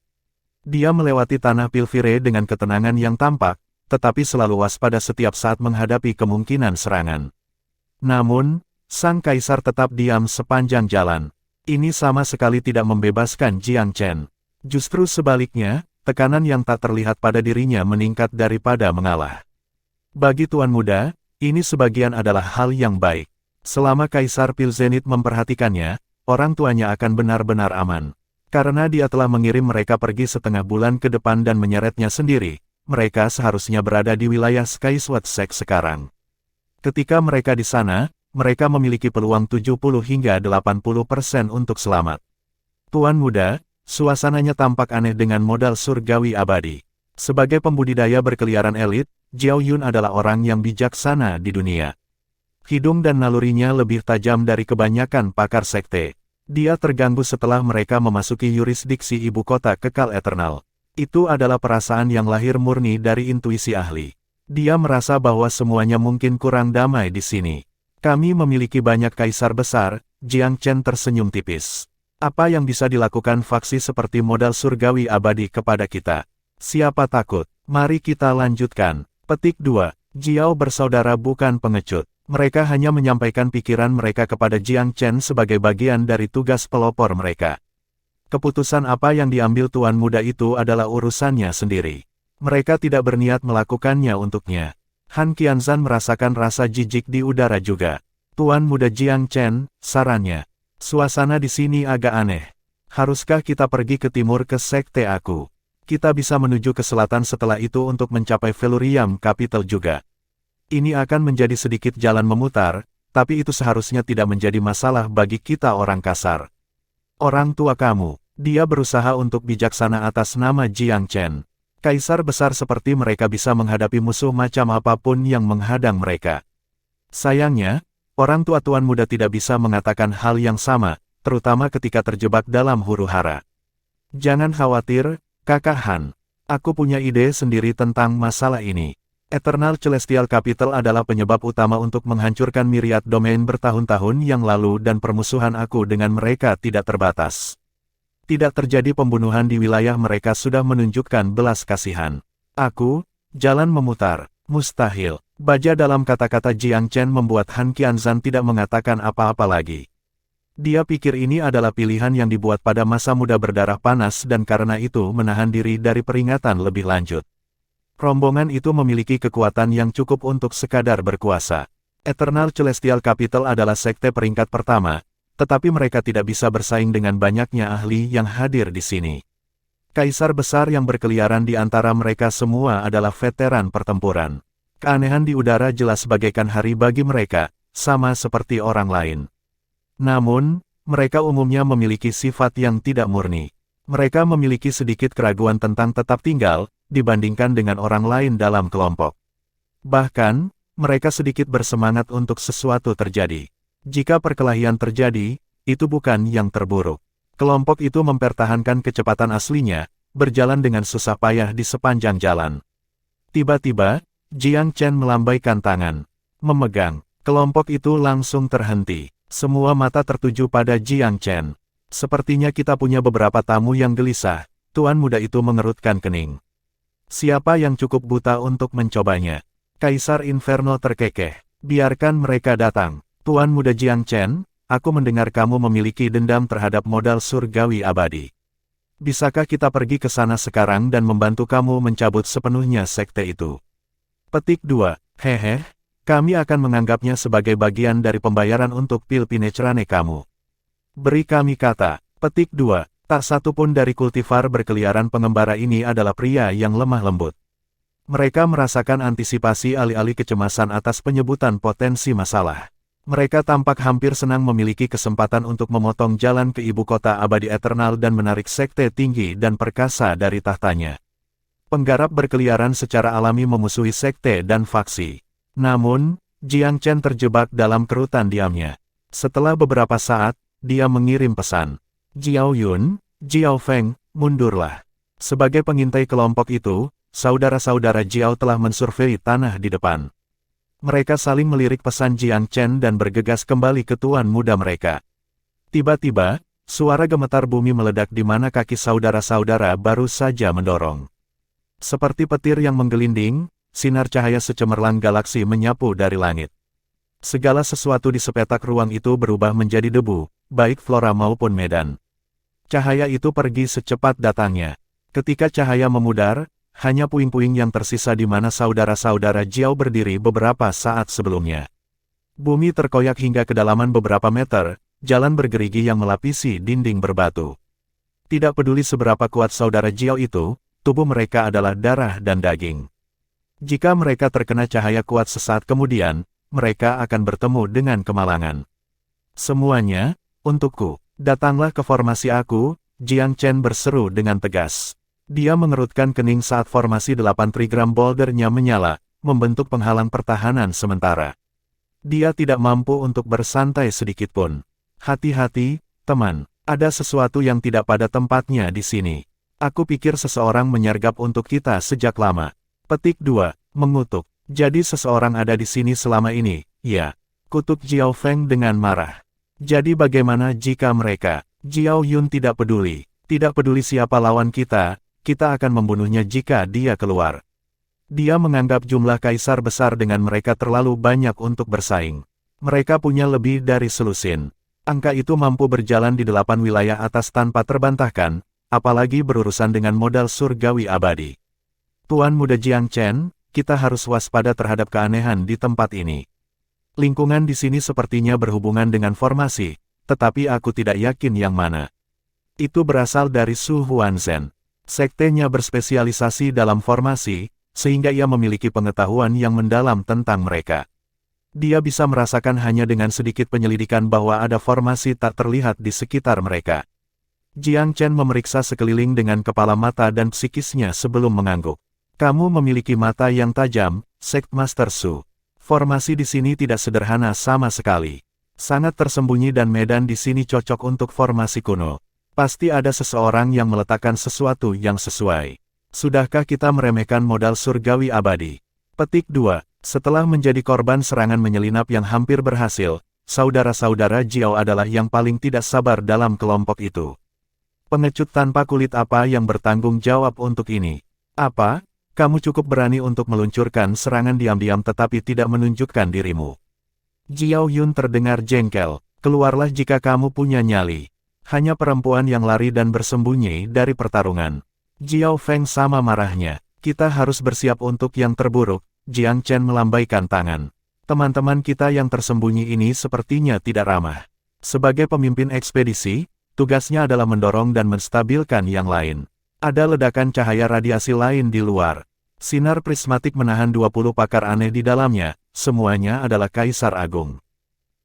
Dia melewati tanah Pilvire dengan ketenangan yang tampak, tetapi selalu waspada setiap saat menghadapi kemungkinan serangan. Namun, sang kaisar tetap diam sepanjang jalan. Ini sama sekali tidak membebaskan Jiang Chen. Justru sebaliknya, tekanan yang tak terlihat pada dirinya meningkat daripada mengalah. Bagi Tuan Muda, ini sebagian adalah hal yang baik. Selama Kaisar Pilzenit memperhatikannya, orang tuanya akan benar-benar aman. Karena dia telah mengirim mereka pergi setengah bulan ke depan dan menyeretnya sendiri, mereka seharusnya berada di wilayah Skysword Sect sekarang. Ketika mereka di sana, mereka memiliki peluang 70 hingga 80% untuk selamat. Tuan Muda, suasananya tampak aneh dengan modal surgawi abadi. Sebagai pembudidaya berkeliaran elit, Jiao Yun adalah orang yang bijaksana di dunia. Hidung dan nalurinya lebih tajam dari kebanyakan pakar sekte. Dia terganggu setelah mereka memasuki yurisdiksi ibu kota kekal eternal. Itu adalah perasaan yang lahir murni dari intuisi ahli. Dia merasa bahwa semuanya mungkin kurang damai di sini. Kami memiliki banyak kaisar besar, Jiang Chen tersenyum tipis. Apa yang bisa dilakukan faksi seperti modal surgawi abadi kepada kita? Siapa takut? Mari kita lanjutkan. Petik 2. Jiao bersaudara bukan pengecut. Mereka hanya menyampaikan pikiran mereka kepada Jiang Chen sebagai bagian dari tugas pelopor mereka. Keputusan apa yang diambil Tuan Muda itu adalah urusannya sendiri. Mereka tidak berniat melakukannya untuknya. Han Qianzhan merasakan rasa jijik di udara juga. Tuan Muda Jiang Chen, sarannya. Suasana di sini agak aneh. Haruskah kita pergi ke timur ke sekte aku? Kita bisa menuju ke selatan setelah itu untuk mencapai Velurium Capital juga. Ini akan menjadi sedikit jalan memutar, tapi itu seharusnya tidak menjadi masalah bagi kita orang kasar. Orang tua kamu, dia berusaha untuk bijaksana atas nama Jiang Chen. Kaisar besar seperti mereka bisa menghadapi musuh macam apapun yang menghadang mereka. Sayangnya, orang tua Tuan Muda tidak bisa mengatakan hal yang sama, terutama ketika terjebak dalam huru-hara. Jangan khawatir, Kakak Han. Aku punya ide sendiri tentang masalah ini. Eternal Celestial Capital adalah penyebab utama untuk menghancurkan Myriad Domain bertahun-tahun yang lalu dan permusuhan aku dengan mereka tidak terbatas. Tidak terjadi pembunuhan di wilayah mereka sudah menunjukkan belas kasihan. Aku, jalan memutar, mustahil. Baja dalam kata-kata Jiang Chen membuat Han Qianzhan tidak mengatakan apa-apa lagi. Dia pikir ini adalah pilihan yang dibuat pada masa muda berdarah panas dan karena itu menahan diri dari peringatan lebih lanjut. Rombongan itu memiliki kekuatan yang cukup untuk sekadar berkuasa. Eternal Celestial Capital adalah sekte peringkat pertama, tetapi mereka tidak bisa bersaing dengan banyaknya ahli yang hadir di sini. Kaisar besar yang berkeliaran di antara mereka semua adalah veteran pertempuran. Keanehan di udara jelas bagaikan hari bagi mereka, sama seperti orang lain. Namun, mereka umumnya memiliki sifat yang tidak murni. Mereka memiliki sedikit keraguan tentang tetap tinggal, dibandingkan dengan orang lain dalam kelompok. Bahkan, mereka sedikit bersemangat untuk sesuatu terjadi. Jika perkelahian terjadi, itu bukan yang terburuk. Kelompok itu mempertahankan kecepatan aslinya, berjalan dengan susah payah di sepanjang jalan. Tiba-tiba, Jiang Chen melambaikan tangan. Memegang, kelompok itu langsung terhenti. Semua mata tertuju pada Jiang Chen. Sepertinya kita punya beberapa tamu yang gelisah, Tuan Muda itu mengerutkan kening. Siapa yang cukup buta untuk mencobanya? Kaisar Inferno terkekeh. Biarkan mereka datang. Tuan Muda Jiang Chen, aku mendengar kamu memiliki dendam terhadap modal surgawi abadi. Bisakah kita pergi ke sana sekarang dan membantu kamu mencabut sepenuhnya sekte itu? Petik 2. Hehe, kami akan menganggapnya sebagai bagian dari pembayaran untuk pil Pinecerane kamu. Beri kami kata. Petik 2. Tak satu pun dari kultivar berkeliaran pengembara ini adalah pria yang lemah lembut. Mereka merasakan antisipasi alih-alih kecemasan atas penyebutan potensi masalah. Mereka tampak hampir senang memiliki kesempatan untuk memotong jalan ke ibu kota abadi Eternal dan menarik sekte tinggi dan perkasa dari tahtanya. Penggarap berkeliaran secara alami memusuhi sekte dan faksi. Namun, Jiang Chen terjebak dalam kerutan diamnya. Setelah beberapa saat, dia mengirim pesan. Jiao Yun, Jiao Feng, mundurlah. Sebagai pengintai kelompok itu, saudara-saudara Jiao telah mensurvei tanah di depan. Mereka saling melirik pesan Jiang Chen dan bergegas kembali ke tuan muda mereka. Tiba-tiba, suara gemetar bumi meledak di mana kaki saudara-saudara baru saja mendorong. Seperti petir yang menggelinding, sinar cahaya secemerlang galaksi menyapu dari langit. Segala sesuatu di sepetak ruang itu berubah menjadi debu, baik flora maupun medan. Cahaya itu pergi secepat datangnya. Ketika cahaya memudar, hanya puing-puing yang tersisa di mana saudara-saudara Jiao berdiri beberapa saat sebelumnya. Bumi terkoyak hingga kedalaman beberapa meter, jalan bergerigi yang melapisi dinding berbatu. Tidak peduli seberapa kuat saudara Jiao itu, tubuh mereka adalah darah dan daging. Jika mereka terkena cahaya kuat sesaat kemudian, mereka akan bertemu dengan kemalangan. Semuanya, untukku, datanglah ke formasi aku, Jiang Chen berseru dengan tegas. Dia mengerutkan kening saat formasi 8 trigram bouldernya menyala, membentuk penghalang pertahanan sementara. Dia tidak mampu untuk bersantai sedikitpun. Hati-hati, teman, ada sesuatu yang tidak pada tempatnya di sini. Aku pikir seseorang menyergap untuk kita sejak lama. Petik 2, mengutuk. Jadi seseorang ada di sini selama ini, ya. Kutuk Jiao Feng dengan marah. Jadi bagaimana jika mereka, Jiao Yun tidak peduli siapa lawan kita akan membunuhnya jika dia keluar. Dia menganggap jumlah kaisar besar dengan mereka terlalu banyak untuk bersaing. Mereka punya lebih dari selusin. Angka itu mampu berjalan di 8 wilayah atas tanpa terbantahkan, apalagi berurusan dengan modal surgawi abadi. Tuan Muda Jiang Chen, kita harus waspada terhadap keanehan di tempat ini. Lingkungan di sini sepertinya berhubungan dengan formasi, tetapi aku tidak yakin yang mana. Itu berasal dari Su Huanzhen. Sektenya berspesialisasi dalam formasi, sehingga ia memiliki pengetahuan yang mendalam tentang mereka. Dia bisa merasakan hanya dengan sedikit penyelidikan bahwa ada formasi tak terlihat di sekitar mereka. Jiang Chen memeriksa sekeliling dengan kepala mata dan psikisnya sebelum mengangguk. Kamu memiliki mata yang tajam, Sect Master Su. Formasi di sini tidak sederhana sama sekali. Sangat tersembunyi dan medan di sini cocok untuk formasi kuno. Pasti ada seseorang yang meletakkan sesuatu yang sesuai. Sudahkah kita meremehkan modal surgawi abadi? Petik 2. Setelah menjadi korban serangan menyelinap yang hampir berhasil, saudara-saudara Jiao adalah yang paling tidak sabar dalam kelompok itu. Pengecut tanpa kulit apa yang bertanggung jawab untuk ini? Apa? Kamu cukup berani untuk meluncurkan serangan diam-diam tetapi tidak menunjukkan dirimu. Jiao Yun terdengar jengkel. Keluarlah jika kamu punya nyali. Hanya perempuan yang lari dan bersembunyi dari pertarungan. Jiao Feng sama marahnya. Kita harus bersiap untuk yang terburuk. Jiang Chen melambaikan tangan. Teman-teman kita yang tersembunyi ini sepertinya tidak ramah. Sebagai pemimpin ekspedisi, tugasnya adalah mendorong dan menstabilkan yang lain. Ada ledakan cahaya radiasi lain di luar. Sinar prismatik menahan 20 pakar aneh di dalamnya, semuanya adalah Kaisar Agung.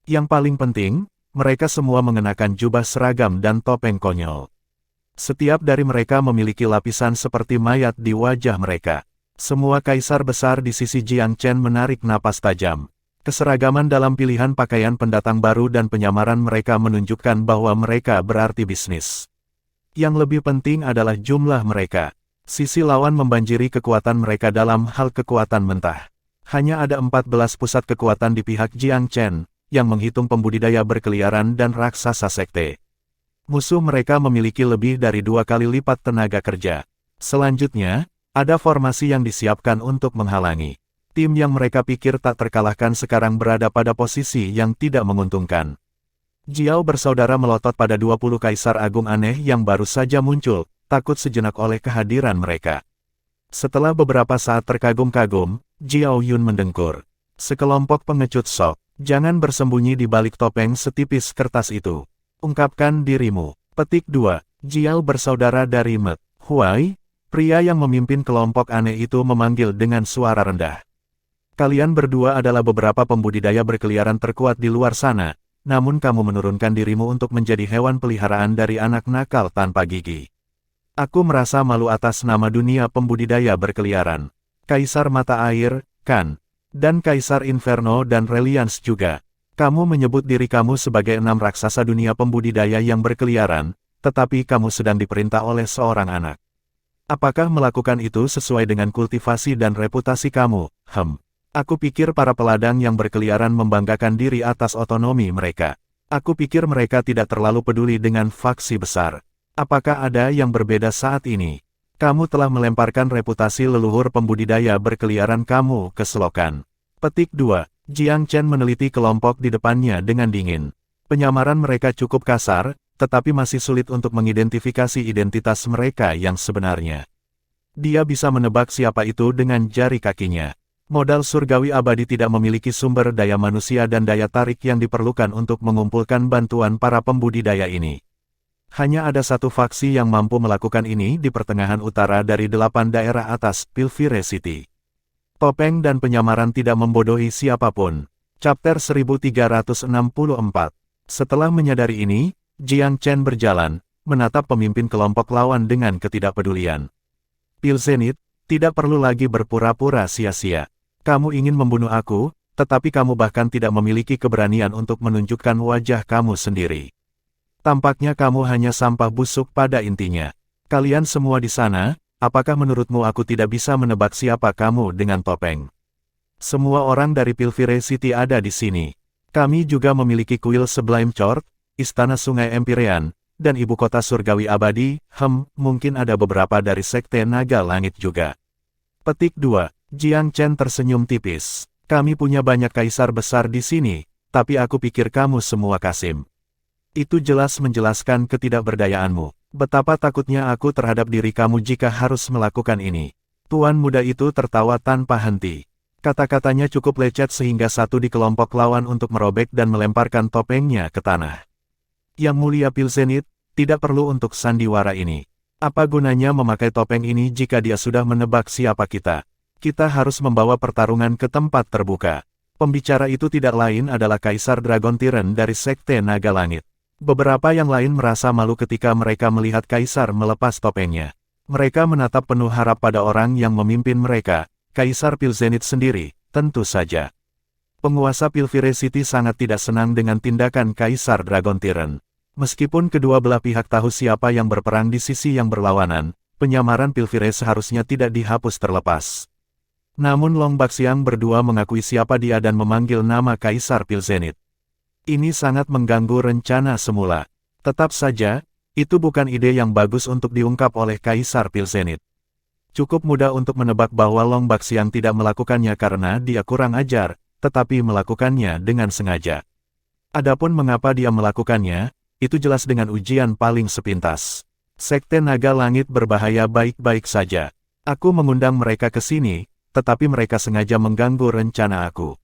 Yang paling penting, mereka semua mengenakan jubah seragam dan topeng konyol. Setiap dari mereka memiliki lapisan seperti mayat di wajah mereka. Semua kaisar besar di sisi Jiang Chen menarik napas tajam. Keseragaman dalam pilihan pakaian pendatang baru dan penyamaran mereka menunjukkan bahwa mereka berarti bisnis. Yang lebih penting adalah jumlah mereka. Sisi lawan membanjiri kekuatan mereka dalam hal kekuatan mentah. Hanya ada 14 pusat kekuatan di pihak Jiang Chen, yang menghitung pembudidaya berkeliaran dan raksasa sekte. Musuh mereka memiliki lebih dari 2 kali lipat tenaga kerja. Selanjutnya, ada formasi yang disiapkan untuk menghalangi. Tim yang mereka pikir tak terkalahkan sekarang berada pada posisi yang tidak menguntungkan. Jiao bersaudara melotot pada 20 kaisar agung aneh yang baru saja muncul, takut sejenak oleh kehadiran mereka. Setelah beberapa saat terkagum-kagum, Jiao Yun mendengkur. Sekelompok pengecut sok, jangan bersembunyi di balik topeng setipis kertas itu. Ungkapkan dirimu. Petik 2. Jiao bersaudara dari Met Huai, pria yang memimpin kelompok aneh itu memanggil dengan suara rendah. Kalian berdua adalah beberapa pembudidaya berkeliaran terkuat di luar sana, namun kamu menurunkan dirimu untuk menjadi hewan peliharaan dari anak nakal tanpa gigi. Aku merasa malu atas nama dunia pembudidaya berkeliaran. Kaisar Mata Air, Kan, dan Kaisar Inferno dan Reliance juga. Kamu menyebut diri kamu sebagai 6 raksasa dunia pembudidaya yang berkeliaran, tetapi kamu sedang diperintah oleh seorang anak. Apakah melakukan itu sesuai dengan kultivasi dan reputasi kamu? Aku pikir para peladang yang berkeliaran membanggakan diri atas otonomi mereka. Aku pikir mereka tidak terlalu peduli dengan faksi besar. Apakah ada yang berbeda saat ini? Kamu telah melemparkan reputasi leluhur pembudidaya berkeliaran kamu ke selokan. Petik 2. Jiang Chen meneliti kelompok di depannya dengan dingin. Penyamaran mereka cukup kasar, tetapi masih sulit untuk mengidentifikasi identitas mereka yang sebenarnya. Dia bisa menebak siapa itu dengan jari kakinya. Modal surgawi abadi tidak memiliki sumber daya manusia dan daya tarik yang diperlukan untuk mengumpulkan bantuan para pembudidaya ini. Hanya ada satu faksi yang mampu melakukan ini di pertengahan utara dari 8 daerah atas Pilvire City. Topeng dan penyamaran tidak membodohi siapapun. Chapter 1364. Setelah menyadari ini, Jiang Chen berjalan, menatap pemimpin kelompok lawan dengan ketidakpedulian. Pilzenit, tidak perlu lagi berpura-pura sia-sia. Kamu ingin membunuh aku, tetapi kamu bahkan tidak memiliki keberanian untuk menunjukkan wajah kamu sendiri. Tampaknya kamu hanya sampah busuk pada intinya. Kalian semua di sana, apakah menurutmu aku tidak bisa menebak siapa kamu dengan topeng? Semua orang dari Pilvire City ada di sini. Kami juga memiliki kuil Sublime Court, Istana Sungai Empyrean, dan ibu kota surgawi abadi. Mungkin ada beberapa dari Sekte Naga Langit juga. Petik 2. Jiang Chen tersenyum tipis. Kami punya banyak kaisar besar di sini, tapi aku pikir kamu semua Kasim. Itu jelas menjelaskan ketidakberdayaanmu. Betapa takutnya aku terhadap diri kamu jika harus melakukan ini. Tuan muda itu tertawa tanpa henti. Kata-katanya cukup lecet sehingga satu di kelompok lawan untuk merobek dan melemparkan topengnya ke tanah. Yang mulia Pilzenit, tidak perlu untuk sandiwara ini. Apa gunanya memakai topeng ini jika dia sudah menebak siapa kita? Kita harus membawa pertarungan ke tempat terbuka. Pembicara itu tidak lain adalah Kaisar Dragon Tyrant dari Sekte Naga Langit. Beberapa yang lain merasa malu ketika mereka melihat Kaisar melepas topengnya. Mereka menatap penuh harap pada orang yang memimpin mereka, Kaisar Pilzenit sendiri, tentu saja. Penguasa Pilfire City sangat tidak senang dengan tindakan Kaisar Dragon Tyrant. Meskipun kedua belah pihak tahu siapa yang berperang di sisi yang berlawanan, penyamaran Pilfire seharusnya tidak dihapus terlepas. Namun Long Baxiang berdua mengakui siapa dia dan memanggil nama Kaisar Pilzenit. Ini sangat mengganggu rencana semula. Tetap saja, itu bukan ide yang bagus untuk diungkap oleh Kaisar Pilzenit. Cukup mudah untuk menebak bahwa Long Baxiang tidak melakukannya karena dia kurang ajar, tetapi melakukannya dengan sengaja. Adapun mengapa dia melakukannya, itu jelas dengan ujian paling sepintas. Sekte Naga Langit berbahaya baik-baik saja. Aku mengundang mereka ke sini, tetapi mereka sengaja mengganggu rencana aku.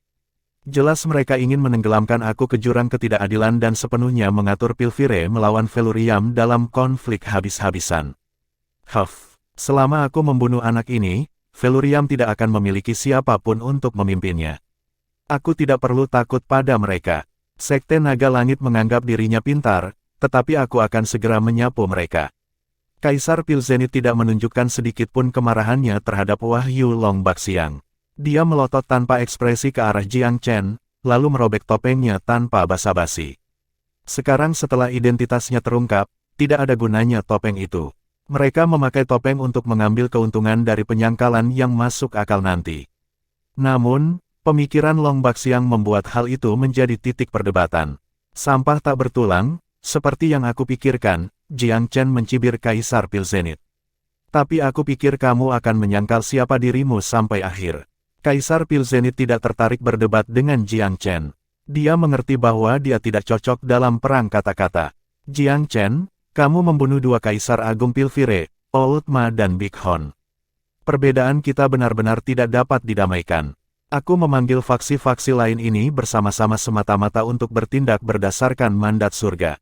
Jelas mereka ingin menenggelamkan aku ke jurang ketidakadilan dan sepenuhnya mengatur Pilfire melawan Feluriam dalam konflik habis-habisan. Selama aku membunuh anak ini, Feluriam tidak akan memiliki siapapun untuk memimpinnya. Aku tidak perlu takut pada mereka. Sekte Naga Langit menganggap dirinya pintar, tetapi aku akan segera menyapu mereka. Kaisar Pilzenit tidak menunjukkan sedikitpun kemarahannya terhadap wahyu Long Baxiang. Dia melotot tanpa ekspresi ke arah Jiang Chen, lalu merobek topengnya tanpa basa-basi. Sekarang setelah identitasnya terungkap, tidak ada gunanya topeng itu. Mereka memakai topeng untuk mengambil keuntungan dari penyangkalan yang masuk akal nanti. Namun, pemikiran Long Baxiang membuat hal itu menjadi titik perdebatan. Sampah tak bertulang, seperti yang aku pikirkan, Jiang Chen mencibir Kaisar Pilzenit. Tapi aku pikir kamu akan menyangkal siapa dirimu sampai akhir. Kaisar Pilzenit tidak tertarik berdebat dengan Jiang Chen. Dia mengerti bahwa dia tidak cocok dalam perang kata-kata. Jiang Chen, kamu membunuh dua Kaisar Agung Pilfire, Old Ma dan Big Hon. Perbedaan kita benar-benar tidak dapat didamaikan. Aku memanggil faksi-faksi lain ini bersama-sama semata-mata untuk bertindak berdasarkan mandat surga.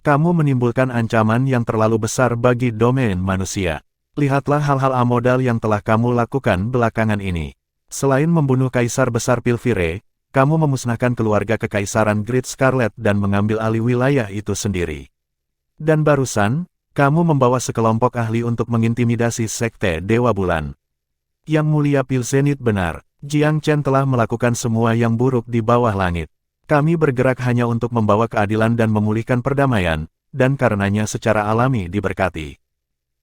Kamu menimbulkan ancaman yang terlalu besar bagi domain manusia. Lihatlah hal-hal amodal yang telah kamu lakukan belakangan ini. Selain membunuh Kaisar Besar Pilfire, kamu memusnahkan keluarga Kekaisaran Great Scarlet dan mengambil alih wilayah itu sendiri. Dan barusan, kamu membawa sekelompok ahli untuk mengintimidasi Sekte Dewa Bulan. Yang Mulia Pilzenit benar, Jiang Chen telah melakukan semua yang buruk di bawah langit. Kami bergerak hanya untuk membawa keadilan dan memulihkan perdamaian, dan karenanya secara alami diberkati.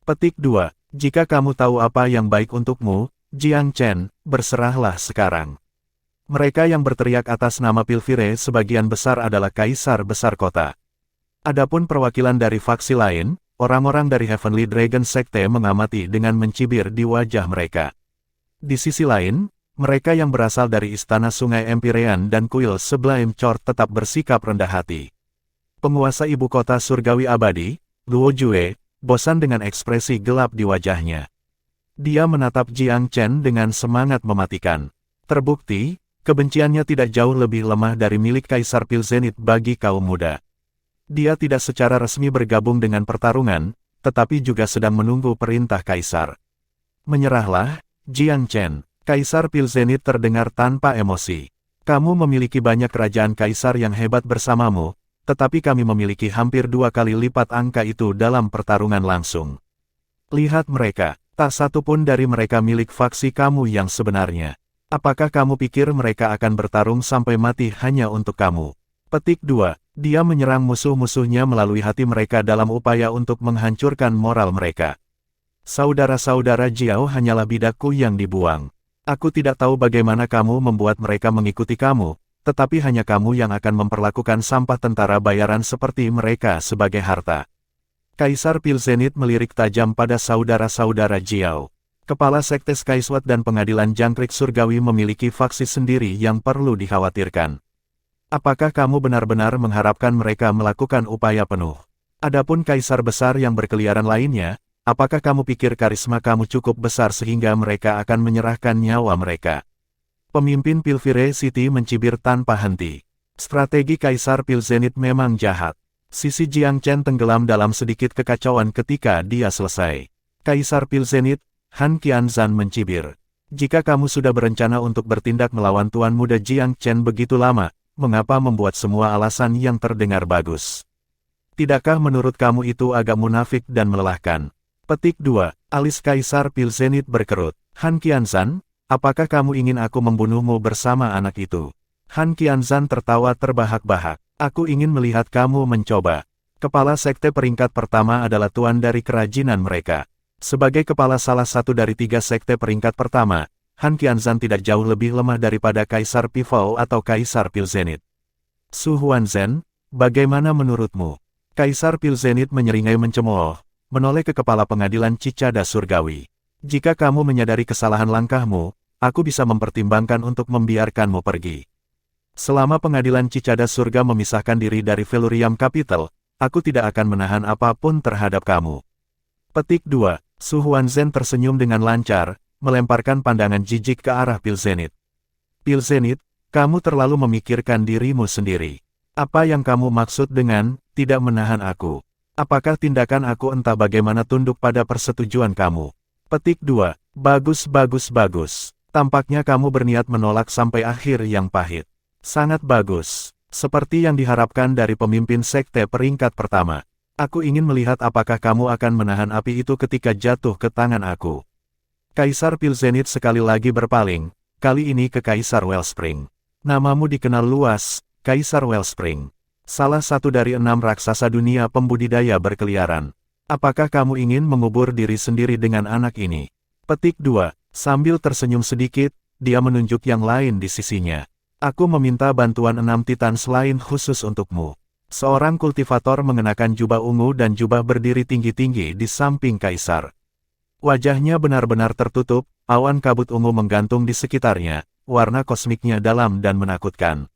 Petik 2. Jika kamu tahu apa yang baik untukmu, Jiang Chen, berserahlah sekarang. Mereka yang berteriak atas nama Pilfire sebagian besar adalah Kaisar Besar Kota. Adapun perwakilan dari faksi lain, orang-orang dari Heavenly Dragon Sekte mengamati dengan mencibir di wajah mereka. Di sisi lain, mereka yang berasal dari Istana Sungai Empyrean dan kuil Sublime Court tetap bersikap rendah hati. Penguasa ibu kota surgawi abadi, Luo Jue, bosan dengan ekspresi gelap di wajahnya. Dia menatap Jiang Chen dengan semangat mematikan. Terbukti, kebenciannya tidak jauh lebih lemah dari milik Kaisar Pilzenit bagi kaum muda. Dia tidak secara resmi bergabung dengan pertarungan, tetapi juga sedang menunggu perintah Kaisar. Menyerahlah, Jiang Chen. Kaisar Pilzenit terdengar tanpa emosi. Kamu memiliki banyak kerajaan Kaisar yang hebat bersamamu, tetapi kami memiliki hampir 2 kali lipat angka itu dalam pertarungan langsung. Lihat mereka. Tak satu pun dari mereka milik faksi kamu yang sebenarnya. Apakah kamu pikir mereka akan bertarung sampai mati hanya untuk kamu? Petik 2. Dia menyerang musuh-musuhnya melalui hati mereka dalam upaya untuk menghancurkan moral mereka. Saudara-saudara Jiao hanyalah bidakku yang dibuang. Aku tidak tahu bagaimana kamu membuat mereka mengikuti kamu, tetapi hanya kamu yang akan memperlakukan sampah tentara bayaran seperti mereka sebagai harta. Kaisar Pilzenit melirik tajam pada saudara-saudara Jiao. Kepala Sekte Skysword dan Pengadilan Jangkrik Surgawi memiliki faksi sendiri yang perlu dikhawatirkan. Apakah kamu benar-benar mengharapkan mereka melakukan upaya penuh? Adapun Kaisar Besar yang berkeliaran lainnya, apakah kamu pikir karisma kamu cukup besar sehingga mereka akan menyerahkan nyawa mereka? Pemimpin Pilfire City mencibir tanpa henti. Strategi Kaisar Pilzenit memang jahat. Sisi Jiang Chen tenggelam dalam sedikit kekacauan ketika dia selesai. Kaisar Pilzenit, Han Qianzan mencibir. Jika kamu sudah berencana untuk bertindak melawan Tuan Muda Jiang Chen begitu lama, mengapa membuat semua alasan yang terdengar bagus? Tidakkah menurut kamu itu agak munafik dan melelahkan? Petik 2. Alis Kaisar Pilzenit berkerut. Han Qianzhan, apakah kamu ingin aku membunuhmu bersama anak itu? Han Qianzhan tertawa terbahak-bahak. Aku ingin melihat kamu mencoba. Kepala sekte peringkat pertama adalah tuan dari kerajinan mereka. Sebagai kepala salah satu dari 3 sekte peringkat pertama, Han Qianzhan tidak jauh lebih lemah daripada Kaisar Pifou atau Kaisar Pilzenit. Su Huanzhen, bagaimana menurutmu? Kaisar Pilzenit menyeringai mencemooh, menoleh ke kepala pengadilan Cicada Surgawi. Jika kamu menyadari kesalahan langkahmu, aku bisa mempertimbangkan untuk membiarkanmu pergi. Selama pengadilan Cicada Surga memisahkan diri dari Velurium Capital, aku tidak akan menahan apapun terhadap kamu. Petik 2. Su Huanzhen tersenyum dengan lancar, melemparkan pandangan jijik ke arah Pilzenit. Pilzenit, kamu terlalu memikirkan dirimu sendiri. Apa yang kamu maksud dengan tidak menahan aku? Apakah tindakan aku entah bagaimana tunduk pada persetujuan kamu? Petik 2. Bagus. Tampaknya kamu berniat menolak sampai akhir yang pahit. Sangat bagus. Seperti yang diharapkan dari pemimpin sekte peringkat pertama. Aku ingin melihat apakah kamu akan menahan api itu ketika jatuh ke tangan aku. Kaisar Pilzenit sekali lagi berpaling, kali ini ke Kaisar Wellspring. Namamu dikenal luas, Kaisar Wellspring. Salah satu dari 6 raksasa dunia pembudidaya berkeliaran. Apakah kamu ingin mengubur diri sendiri dengan anak ini? Petik 2. Sambil tersenyum sedikit, dia menunjuk yang lain di sisinya. Aku meminta bantuan 6 titan selain khusus untukmu. Seorang kultivator mengenakan jubah ungu dan jubah berdiri tinggi-tinggi di samping Kaisar. Wajahnya benar-benar tertutup, awan kabut ungu menggantung di sekitarnya, warna kosmiknya dalam dan menakutkan.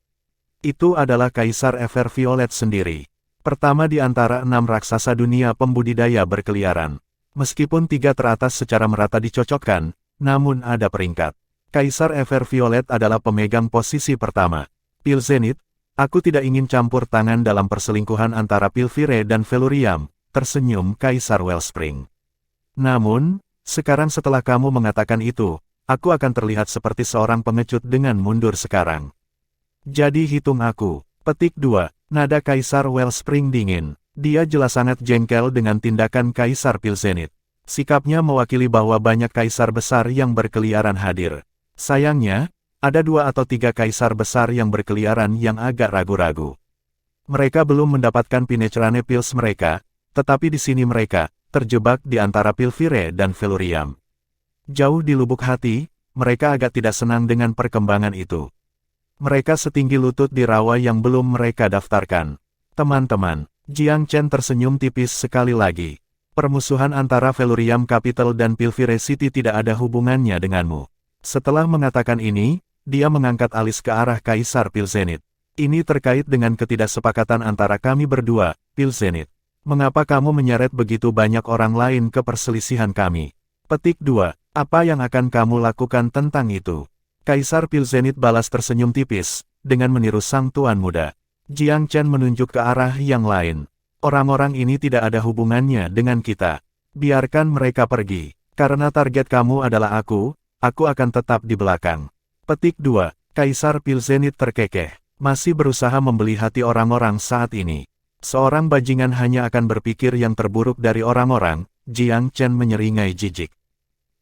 Itu adalah Kaisar Ever Violet sendiri. Pertama di antara 6 raksasa dunia pembudidaya berkeliaran. Meskipun 3 teratas secara merata dicocokkan, namun ada peringkat. Kaisar Ever Violet adalah pemegang posisi pertama. Pilzenit, aku tidak ingin campur tangan dalam perselingkuhan antara Pilvire dan Velurium, tersenyum Kaisar Wellspring. Namun, sekarang setelah kamu mengatakan itu, aku akan terlihat seperti seorang pengecut dengan mundur sekarang. Jadi hitung aku. Petik 2. Nada Kaisar Wellspring dingin. Dia jelas sangat jengkel dengan tindakan Kaisar Pilzenit. Sikapnya mewakili bahwa banyak kaisar besar yang berkeliaran hadir. Sayangnya, ada 2 atau 3 kaisar besar yang berkeliaran yang agak ragu-ragu. Mereka belum mendapatkan Pinecerane Pils mereka, tetapi di sini mereka terjebak di antara Pilvire dan Velurium. Jauh di lubuk hati, mereka agak tidak senang dengan perkembangan itu. Mereka setinggi lutut di rawa yang belum mereka daftarkan. Teman-teman, Jiang Chen tersenyum tipis sekali lagi. Permusuhan antara Velurium Capital dan Pilvire City tidak ada hubungannya denganmu. Setelah mengatakan ini, dia mengangkat alis ke arah Kaisar Pilzenit. Ini terkait dengan ketidaksepakatan antara kami berdua, Pilzenit. Mengapa kamu menyeret begitu banyak orang lain ke perselisihan kami? Petik 2. Apa yang akan kamu lakukan tentang itu? Kaisar Pilzenit balas tersenyum tipis, dengan meniru sang tuan muda. Jiang Chen menunjuk ke arah yang lain. Orang-orang ini tidak ada hubungannya dengan kita. Biarkan mereka pergi. Karena target kamu adalah aku akan tetap di belakang. Petik 2. Kaisar Pilzenit terkekeh. Masih berusaha membeli hati orang-orang saat ini. Seorang bajingan hanya akan berpikir yang terburuk dari orang-orang, Jiang Chen menyeringai jijik.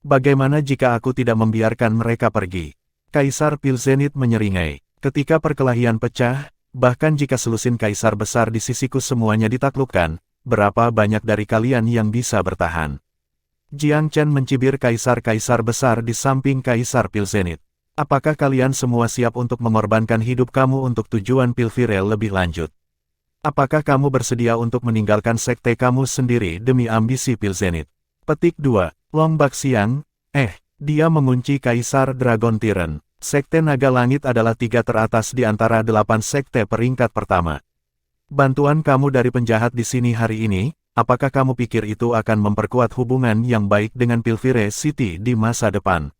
Bagaimana jika aku tidak membiarkan mereka pergi? Kaisar Pilzenit menyeringai. Ketika perkelahian pecah, bahkan jika selusin kaisar besar di sisiku semuanya ditaklukkan, berapa banyak dari kalian yang bisa bertahan? Jiang Chen mencibir kaisar-kaisar besar di samping Kaisar Pilzenit. Apakah kalian semua siap untuk mengorbankan hidup kamu untuk tujuan Pilvire lebih lanjut? Apakah kamu bersedia untuk meninggalkan sekte kamu sendiri demi ambisi Pilzenit? Petik 2. Long Baxiang, dia mengunci Kaisar Dragon Tyrant. Sekte Naga Langit adalah 3 teratas di antara 8 sekte peringkat pertama. Bantuan kamu dari penjahat di sini hari ini, apakah kamu pikir itu akan memperkuat hubungan yang baik dengan Pilvire City di masa depan?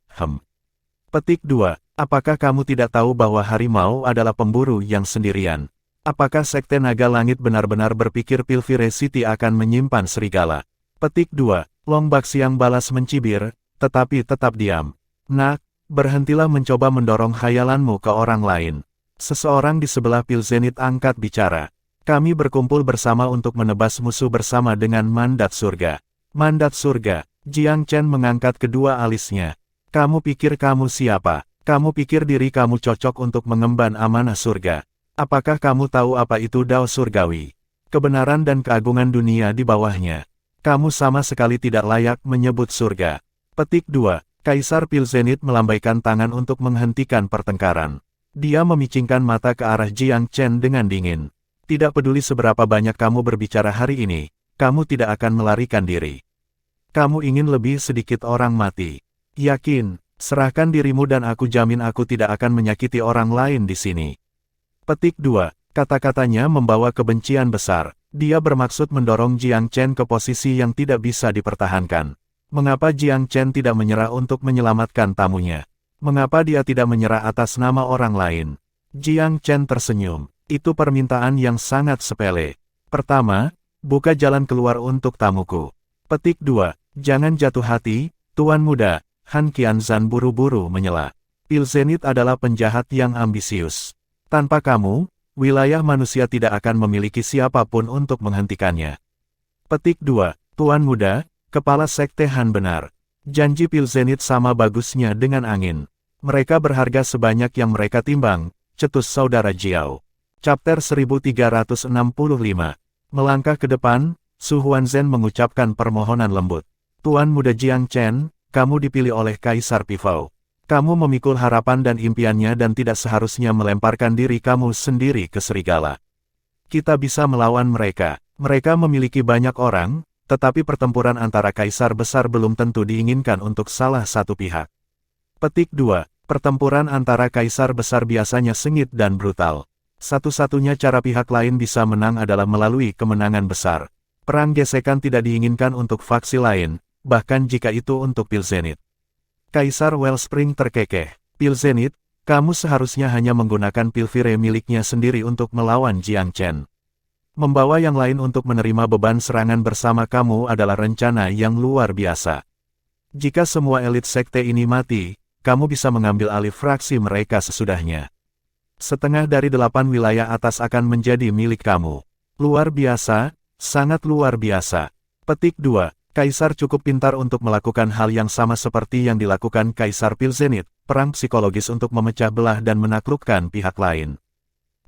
Petik 2. Apakah kamu tidak tahu bahwa harimau adalah pemburu yang sendirian? Apakah Sekte Naga Langit benar-benar berpikir Pilvire City akan menyimpan serigala? Petik 2. Long Baxiang balas mencibir, tetapi tetap diam. Nak, berhentilah mencoba mendorong khayalanmu ke orang lain. Seseorang di sebelah Pilzenit angkat bicara. Kami berkumpul bersama untuk menebas musuh bersama dengan mandat surga. Mandat surga. Jiang Chen mengangkat kedua alisnya. Kamu pikir kamu siapa? Kamu pikir diri kamu cocok untuk mengemban amanah surga? Apakah kamu tahu apa itu Dao surgawi? Kebenaran dan keagungan dunia di bawahnya. Kamu sama sekali tidak layak menyebut surga. Petik 2. Kaisar Pilzenit melambaikan tangan untuk menghentikan pertengkaran. Dia memicingkan mata ke arah Jiang Chen dengan dingin. Tidak peduli seberapa banyak kamu berbicara hari ini, kamu tidak akan melarikan diri. Kamu ingin lebih sedikit orang mati. Yakin, serahkan dirimu dan aku jamin aku tidak akan menyakiti orang lain di sini. Petik 2. Kata-katanya membawa kebencian besar. Dia bermaksud mendorong Jiang Chen ke posisi yang tidak bisa dipertahankan. Mengapa Jiang Chen tidak menyerah untuk menyelamatkan tamunya? Mengapa dia tidak menyerah atas nama orang lain? Jiang Chen tersenyum. Itu permintaan yang sangat sepele. Pertama, buka jalan keluar untuk tamuku. Petik 2. Jangan jatuh hati, Tuan Muda. Han Qianzhan buru-buru menyela. Pilzenit adalah penjahat yang ambisius. Tanpa kamu, wilayah manusia tidak akan memiliki siapapun untuk menghentikannya. Petik 2. Tuan Muda, kepala sekte Han benar. Janji Pilzenit sama bagusnya dengan angin. Mereka berharga sebanyak yang mereka timbang, cetus saudara Jiao. Chapter 1365. Melangkah ke depan, Su Huanzhen mengucapkan permohonan lembut. Tuan Muda Jiang Chen, kamu dipilih oleh Kaisar Pifao. Kamu memikul harapan dan impiannya dan tidak seharusnya melemparkan diri kamu sendiri ke serigala. Kita bisa melawan mereka. Mereka memiliki banyak orang, tetapi pertempuran antara kaisar besar belum tentu diinginkan untuk salah satu pihak. Petik 2. Pertempuran antara kaisar besar biasanya sengit dan brutal. Satu-satunya cara pihak lain bisa menang adalah melalui kemenangan besar. Perang gesekan tidak diinginkan untuk faksi lain, bahkan jika itu untuk Pilzenit. Kaisar Wellspring terkekeh. Pilzenit, kamu seharusnya hanya menggunakan Pilvire miliknya sendiri untuk melawan Jiang Chen. Membawa yang lain untuk menerima beban serangan bersama kamu adalah rencana yang luar biasa. Jika semua elit sekte ini mati, kamu bisa mengambil alih fraksi mereka sesudahnya. Setengah dari 8 wilayah atas akan menjadi milik kamu. Luar biasa, sangat luar biasa. Petik 2. Kaisar cukup pintar untuk melakukan hal yang sama seperti yang dilakukan Kaisar Pilzenit, perang psikologis untuk memecah belah dan menaklukkan pihak lain.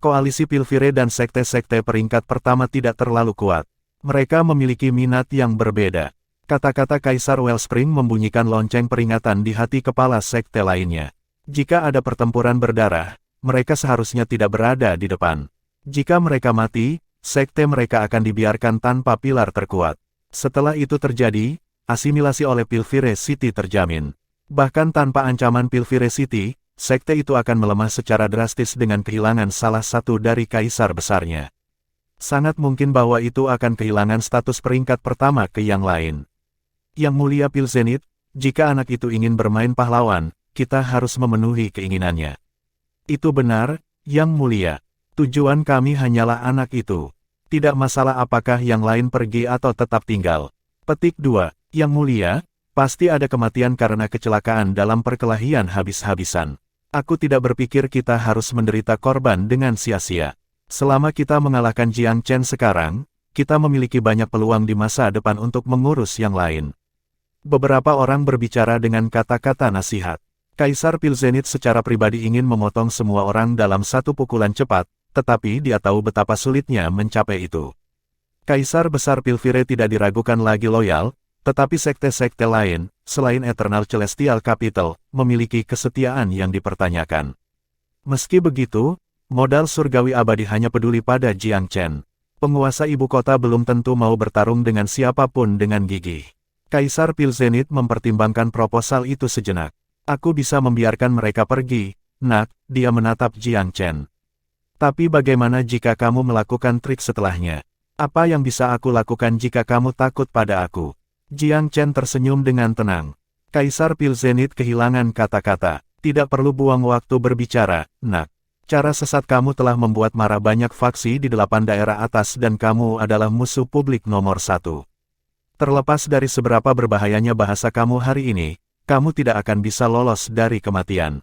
Koalisi Pilvire dan sekte-sekte peringkat pertama tidak terlalu kuat. Mereka memiliki minat yang berbeda. Kata-kata Kaisar Wellspring membunyikan lonceng peringatan di hati kepala sekte lainnya. Jika ada pertempuran berdarah, mereka seharusnya tidak berada di depan. Jika mereka mati, sekte mereka akan dibiarkan tanpa pilar terkuat. Setelah itu terjadi, asimilasi oleh Pilvire City terjamin. Bahkan tanpa ancaman Pilvire City, sekte itu akan melemah secara drastis dengan kehilangan salah satu dari kaisar besarnya. Sangat mungkin bahwa itu akan kehilangan status peringkat pertama ke yang lain. Yang mulia Pilzenit, jika anak itu ingin bermain pahlawan, kita harus memenuhi keinginannya. Itu benar, Yang mulia. Tujuan kami hanyalah anak itu. Tidak masalah apakah yang lain pergi atau tetap tinggal. Petik 2. Yang mulia, pasti ada kematian karena kecelakaan dalam perkelahian habis-habisan. Aku tidak berpikir kita harus menderita korban dengan sia-sia. Selama kita mengalahkan Jiang Chen sekarang, kita memiliki banyak peluang di masa depan untuk mengurus yang lain. Beberapa orang berbicara dengan kata-kata nasihat. Kaisar Pilzenit secara pribadi ingin memotong semua orang dalam satu pukulan cepat, tetapi dia tahu betapa sulitnya mencapai itu. Kaisar besar Pilvire tidak diragukan lagi loyal, tetapi sekte-sekte lain, selain Eternal Celestial Capital, memiliki kesetiaan yang dipertanyakan. Meski begitu, modal surgawi abadi hanya peduli pada Jiang Chen. Penguasa ibu kota belum tentu mau bertarung dengan siapapun dengan gigih. Kaisar Pilzenit mempertimbangkan proposal itu sejenak. Aku bisa membiarkan mereka pergi, nak, dia menatap Jiang Chen. Tapi bagaimana jika kamu melakukan trik setelahnya? Apa yang bisa aku lakukan jika kamu takut pada aku? Jiang Chen tersenyum dengan tenang. Kaisar Pilzenit kehilangan kata-kata. Tidak perlu buang waktu berbicara, nak. Cara sesat kamu telah membuat marah banyak faksi di 8 daerah atas dan kamu adalah musuh publik nomor 1. Terlepas dari seberapa berbahayanya bahasa kamu hari ini, kamu tidak akan bisa lolos dari kematian.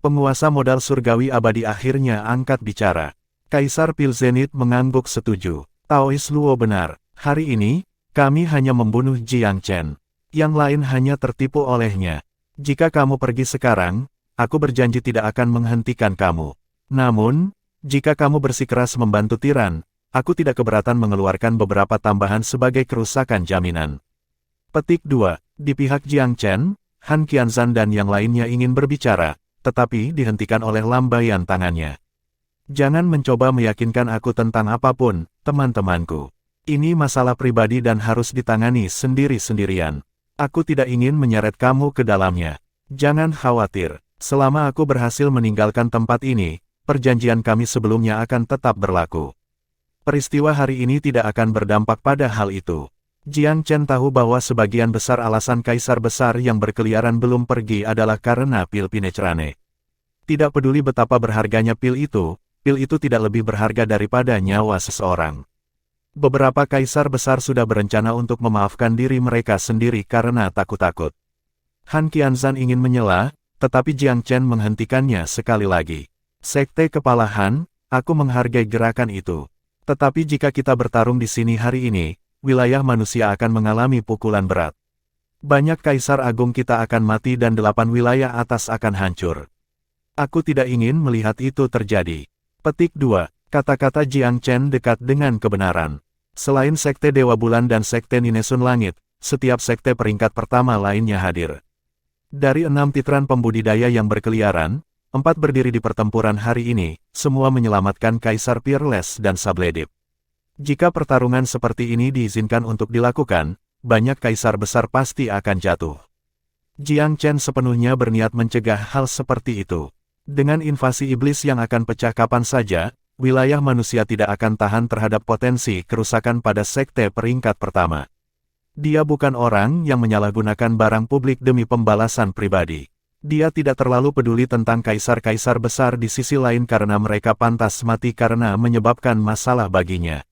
Penguasa modal surgawi abadi akhirnya angkat bicara. Kaisar Pilzenit mengangguk setuju. Taois Luo benar. Hari ini, kami hanya membunuh Jiang Chen. Yang lain hanya tertipu olehnya. Jika kamu pergi sekarang, aku berjanji tidak akan menghentikan kamu. Namun, jika kamu bersikeras membantu tiran, aku tidak keberatan mengeluarkan beberapa tambahan sebagai kerusakan jaminan. Petik 2. Di pihak Jiang Chen, Han Qianzhan dan yang lainnya ingin berbicara, tetapi dihentikan oleh lambaian tangannya. Jangan mencoba meyakinkan aku tentang apapun, teman-temanku. Ini masalah pribadi dan harus ditangani sendiri-sendirian. Aku tidak ingin menyeret kamu ke dalamnya. Jangan khawatir, selama aku berhasil meninggalkan tempat ini, perjanjian kami sebelumnya akan tetap berlaku. Peristiwa hari ini tidak akan berdampak pada hal itu. Jiang Chen tahu bahwa sebagian besar alasan kaisar besar yang berkeliaran belum pergi adalah karena pil Pinecrane. Tidak peduli betapa berharganya pil itu tidak lebih berharga daripada nyawa seseorang. Beberapa kaisar besar sudah berencana untuk memaafkan diri mereka sendiri karena takut-takut. Han Qianzhan ingin menyela, tetapi Jiang Chen menghentikannya sekali lagi. Sekte Kepala Han, aku menghargai gerakan itu. Tetapi jika kita bertarung di sini hari ini, wilayah manusia akan mengalami pukulan berat. Banyak kaisar agung kita akan mati dan 8 wilayah atas akan hancur. Aku tidak ingin melihat itu terjadi. Petik 2. Kata-kata Jiang Chen dekat dengan kebenaran. Selain Sekte Dewa Bulan dan Sekte Ninesun Langit, setiap sekte peringkat pertama lainnya hadir. Dari 6 titran pembudidaya yang berkeliaran, 4 berdiri di pertempuran hari ini, semua menyelamatkan Kaisar Peerless dan Sabledip. Jika pertarungan seperti ini diizinkan untuk dilakukan, banyak kaisar besar pasti akan jatuh. Jiang Chen sepenuhnya berniat mencegah hal seperti itu. Dengan invasi iblis yang akan pecah kapan saja, wilayah manusia tidak akan tahan terhadap potensi kerusakan pada sekte peringkat pertama. Dia bukan orang yang menyalahgunakan barang publik demi pembalasan pribadi. Dia tidak terlalu peduli tentang kaisar-kaisar besar di sisi lain karena mereka pantas mati karena menyebabkan masalah baginya.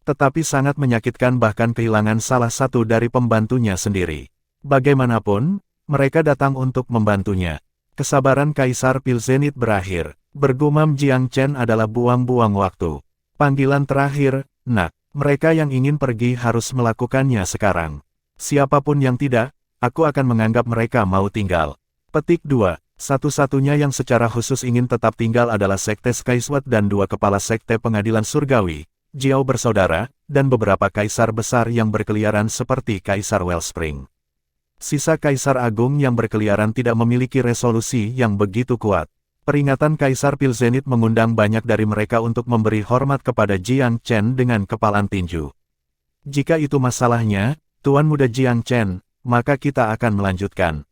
Tetapi sangat menyakitkan bahkan kehilangan salah satu dari pembantunya sendiri. Bagaimanapun, mereka datang untuk membantunya. Kesabaran Kaisar Pilzenit berakhir. Bergumam Jiang Chen adalah buang-buang waktu. Panggilan terakhir, nak. Mereka yang ingin pergi harus melakukannya sekarang. Siapapun yang tidak, aku akan menganggap mereka mau tinggal. Petik 2. Satu-satunya yang secara khusus ingin tetap tinggal adalah Sekte Skysword dan 2 kepala Sekte Pengadilan Surgawi, Jiao bersaudara, dan beberapa kaisar besar yang berkeliaran seperti Kaisar Wellspring. Sisa kaisar agung yang berkeliaran tidak memiliki resolusi yang begitu kuat. Peringatan Kaisar Pilzenit mengundang banyak dari mereka untuk memberi hormat kepada Jiang Chen dengan kepalan tinju. Jika itu masalahnya, Tuan Muda Jiang Chen, maka kita akan melanjutkan.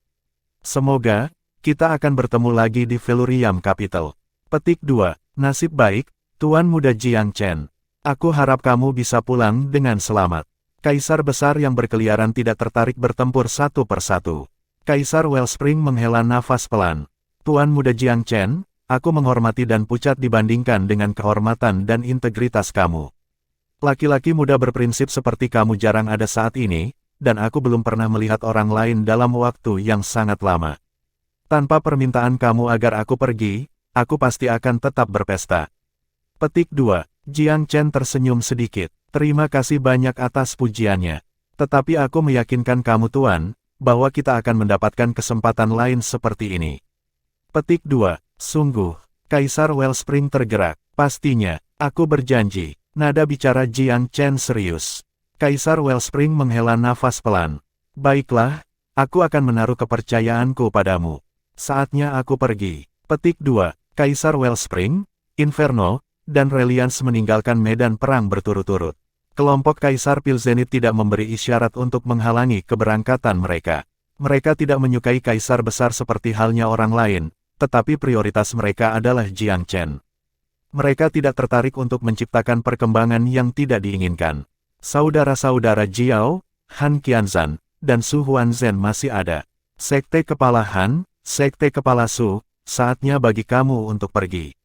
Semoga, kita akan bertemu lagi di Velurium Capital. Petik 2. Nasib baik, Tuan Muda Jiang Chen. Aku harap kamu bisa pulang dengan selamat. Kaisar besar yang berkeliaran tidak tertarik bertempur satu persatu. Kaisar Wellspring menghela nafas pelan. Tuan Muda Jiang Chen, aku menghormati dan pucat dibandingkan dengan kehormatan dan integritas kamu. Laki-laki muda berprinsip seperti kamu jarang ada saat ini, dan aku belum pernah melihat orang lain dalam waktu yang sangat lama. Tanpa permintaan kamu agar aku pergi, aku pasti akan tetap berpesta. Petik 2. Jiang Chen tersenyum sedikit. Terima kasih banyak atas pujiannya. Tetapi aku meyakinkan kamu Tuan, bahwa kita akan mendapatkan kesempatan lain seperti ini. Petik 2. Sungguh, Kaisar Wellspring tergerak. Pastinya, aku berjanji. Nada bicara Jiang Chen serius. Kaisar Wellspring menghela nafas pelan. Baiklah, aku akan menaruh kepercayaanku padamu. Saatnya aku pergi. Petik 2. Kaisar Wellspring, Inferno, dan Reliance meninggalkan medan perang berturut-turut. Kelompok Kaisar Pilzenit tidak memberi isyarat untuk menghalangi keberangkatan mereka. Mereka tidak menyukai kaisar besar seperti halnya orang lain, tetapi prioritas mereka adalah Jiang Chen. Mereka tidak tertarik untuk menciptakan perkembangan yang tidak diinginkan. Saudara-saudara Jiao, Han Qianzhan, dan Su Huanzhen masih ada. Sekte Kepala Han, Sekte Kepala Su, saatnya bagi kamu untuk pergi.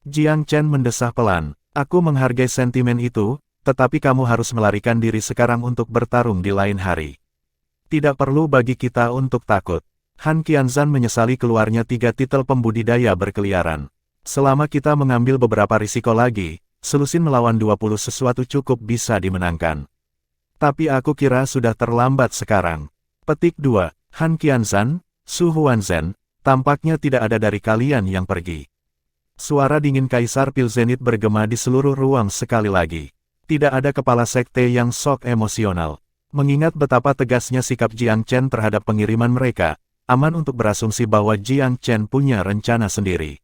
Jiang Chen mendesah pelan. Aku menghargai sentimen itu, tetapi kamu harus melarikan diri sekarang untuk bertarung di lain hari. Tidak perlu bagi kita untuk takut. Han Qianzhan menyesali keluarnya 3 titel pembudidaya berkeliaran. Selama kita mengambil beberapa risiko lagi, selusin melawan 20 sesuatu cukup bisa dimenangkan. Tapi aku kira sudah terlambat sekarang. Petik 2. Han Qianzhan, Su Huanzhen, tampaknya tidak ada dari kalian yang pergi. Suara dingin Kaisar Pilzenit bergema di seluruh ruang sekali lagi. Tidak ada kepala sekte yang sok emosional. Mengingat betapa tegasnya sikap Jiang Chen terhadap pengiriman mereka, aman untuk berasumsi bahwa Jiang Chen punya rencana sendiri.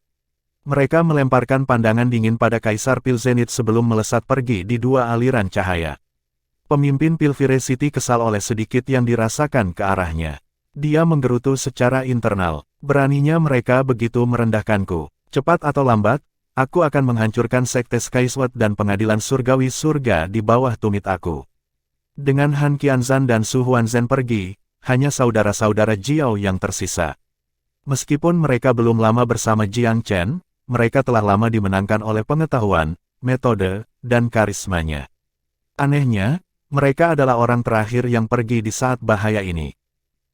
Mereka melemparkan pandangan dingin pada Kaisar Pilzenit sebelum melesat pergi di dua aliran cahaya. Pemimpin Pilvire City kesal oleh sedikit yang dirasakan ke arahnya. Dia menggerutu secara internal. Beraninya mereka begitu merendahkanku. Cepat atau lambat, aku akan menghancurkan Sekte Skysword dan pengadilan surgawi surga di bawah tumit aku. Dengan Han Qianzhan dan Su Huanzhen pergi, hanya saudara-saudara Jiao yang tersisa. Meskipun mereka belum lama bersama Jiang Chen, mereka telah lama dimenangkan oleh pengetahuan, metode, dan karismanya. Anehnya, mereka adalah orang terakhir yang pergi di saat bahaya ini.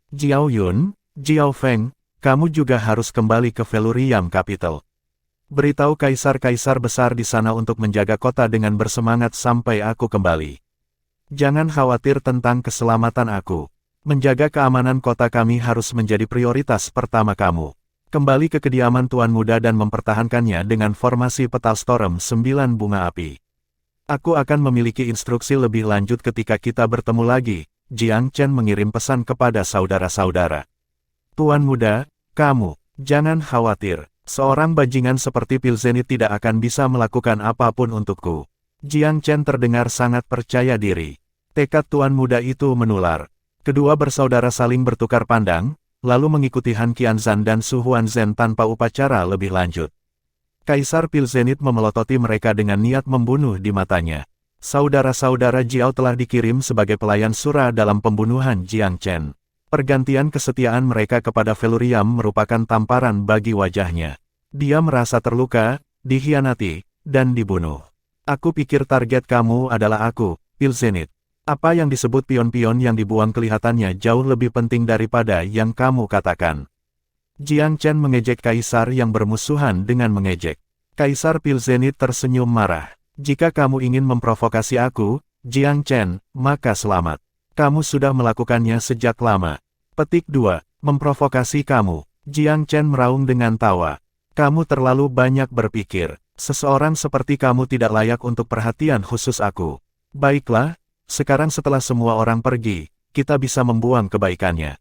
Jiao Yun, Jiao Feng, kamu juga harus kembali ke Velurium Capital. Beritahu kaisar-kaisar besar di sana untuk menjaga kota dengan bersemangat sampai aku kembali. Jangan khawatir tentang keselamatan aku. Menjaga keamanan kota kami harus menjadi prioritas pertama kamu. Kembali ke kediaman Tuan Muda dan mempertahankannya dengan formasi petal storm 9 bunga api. Aku akan memiliki instruksi lebih lanjut ketika kita bertemu lagi. Jiang Chen mengirim pesan kepada saudara-saudara. Tuan Muda, kamu, jangan khawatir. Seorang bajingan seperti Pilzenit tidak akan bisa melakukan apapun untukku. Jiang Chen terdengar sangat percaya diri. Tekad Tuan Muda itu menular. Kedua bersaudara saling bertukar pandang, lalu mengikuti Han Qianzhan dan Su Huanzhen tanpa upacara lebih lanjut. Kaisar Pilzenit memelototi mereka dengan niat membunuh di matanya. Saudara-saudara Jiao telah dikirim sebagai pelayan Sura dalam pembunuhan Jiang Chen. Pergantian kesetiaan mereka kepada Velurium merupakan tamparan bagi wajahnya. Dia merasa terluka, dikhianati, dan dibunuh. Aku pikir target kamu adalah aku, Pilzenit. Apa yang disebut pion-pion yang dibuang kelihatannya jauh lebih penting daripada yang kamu katakan. Jiang Chen mengejek Kaisar yang bermusuhan dengan mengejek. Kaisar Pilzenit tersenyum marah. Jika kamu ingin memprovokasi aku, Jiang Chen, maka selamat. Kamu sudah melakukannya sejak lama. Petik 2. Memprovokasi kamu. Jiang Chen meraung dengan tawa. Kamu terlalu banyak berpikir. Seseorang seperti kamu tidak layak untuk perhatian khusus aku. Baiklah, sekarang setelah semua orang pergi, kita bisa membuang kebaikannya.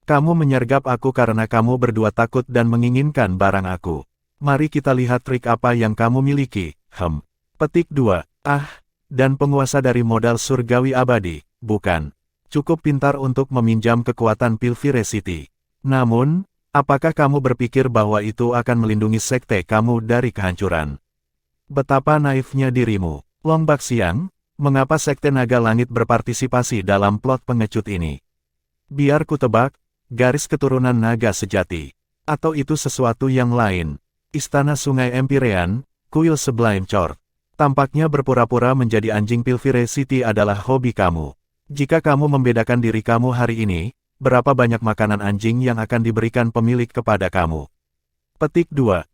Kamu menyergap aku karena kamu berdua takut dan menginginkan barang aku. Mari kita lihat trik apa yang kamu miliki. Petik 2. Dan penguasa dari modal surgawi abadi, bukan. Cukup pintar untuk meminjam kekuatan Pilvire City. Namun, apakah kamu berpikir bahwa itu akan melindungi sekte kamu dari kehancuran? Betapa naifnya dirimu. Long Baxiang, mengapa sekte naga langit berpartisipasi dalam plot pengecut ini? Biar ku tebak, garis keturunan naga sejati. Atau itu sesuatu yang lain? Istana Sungai Empyrean, kuil Sublime Court. Tampaknya berpura-pura menjadi anjing Pilvire City adalah hobi kamu. Jika kamu membedakan diri kamu hari ini, berapa banyak makanan anjing yang akan diberikan pemilik kepada kamu? Petik 2.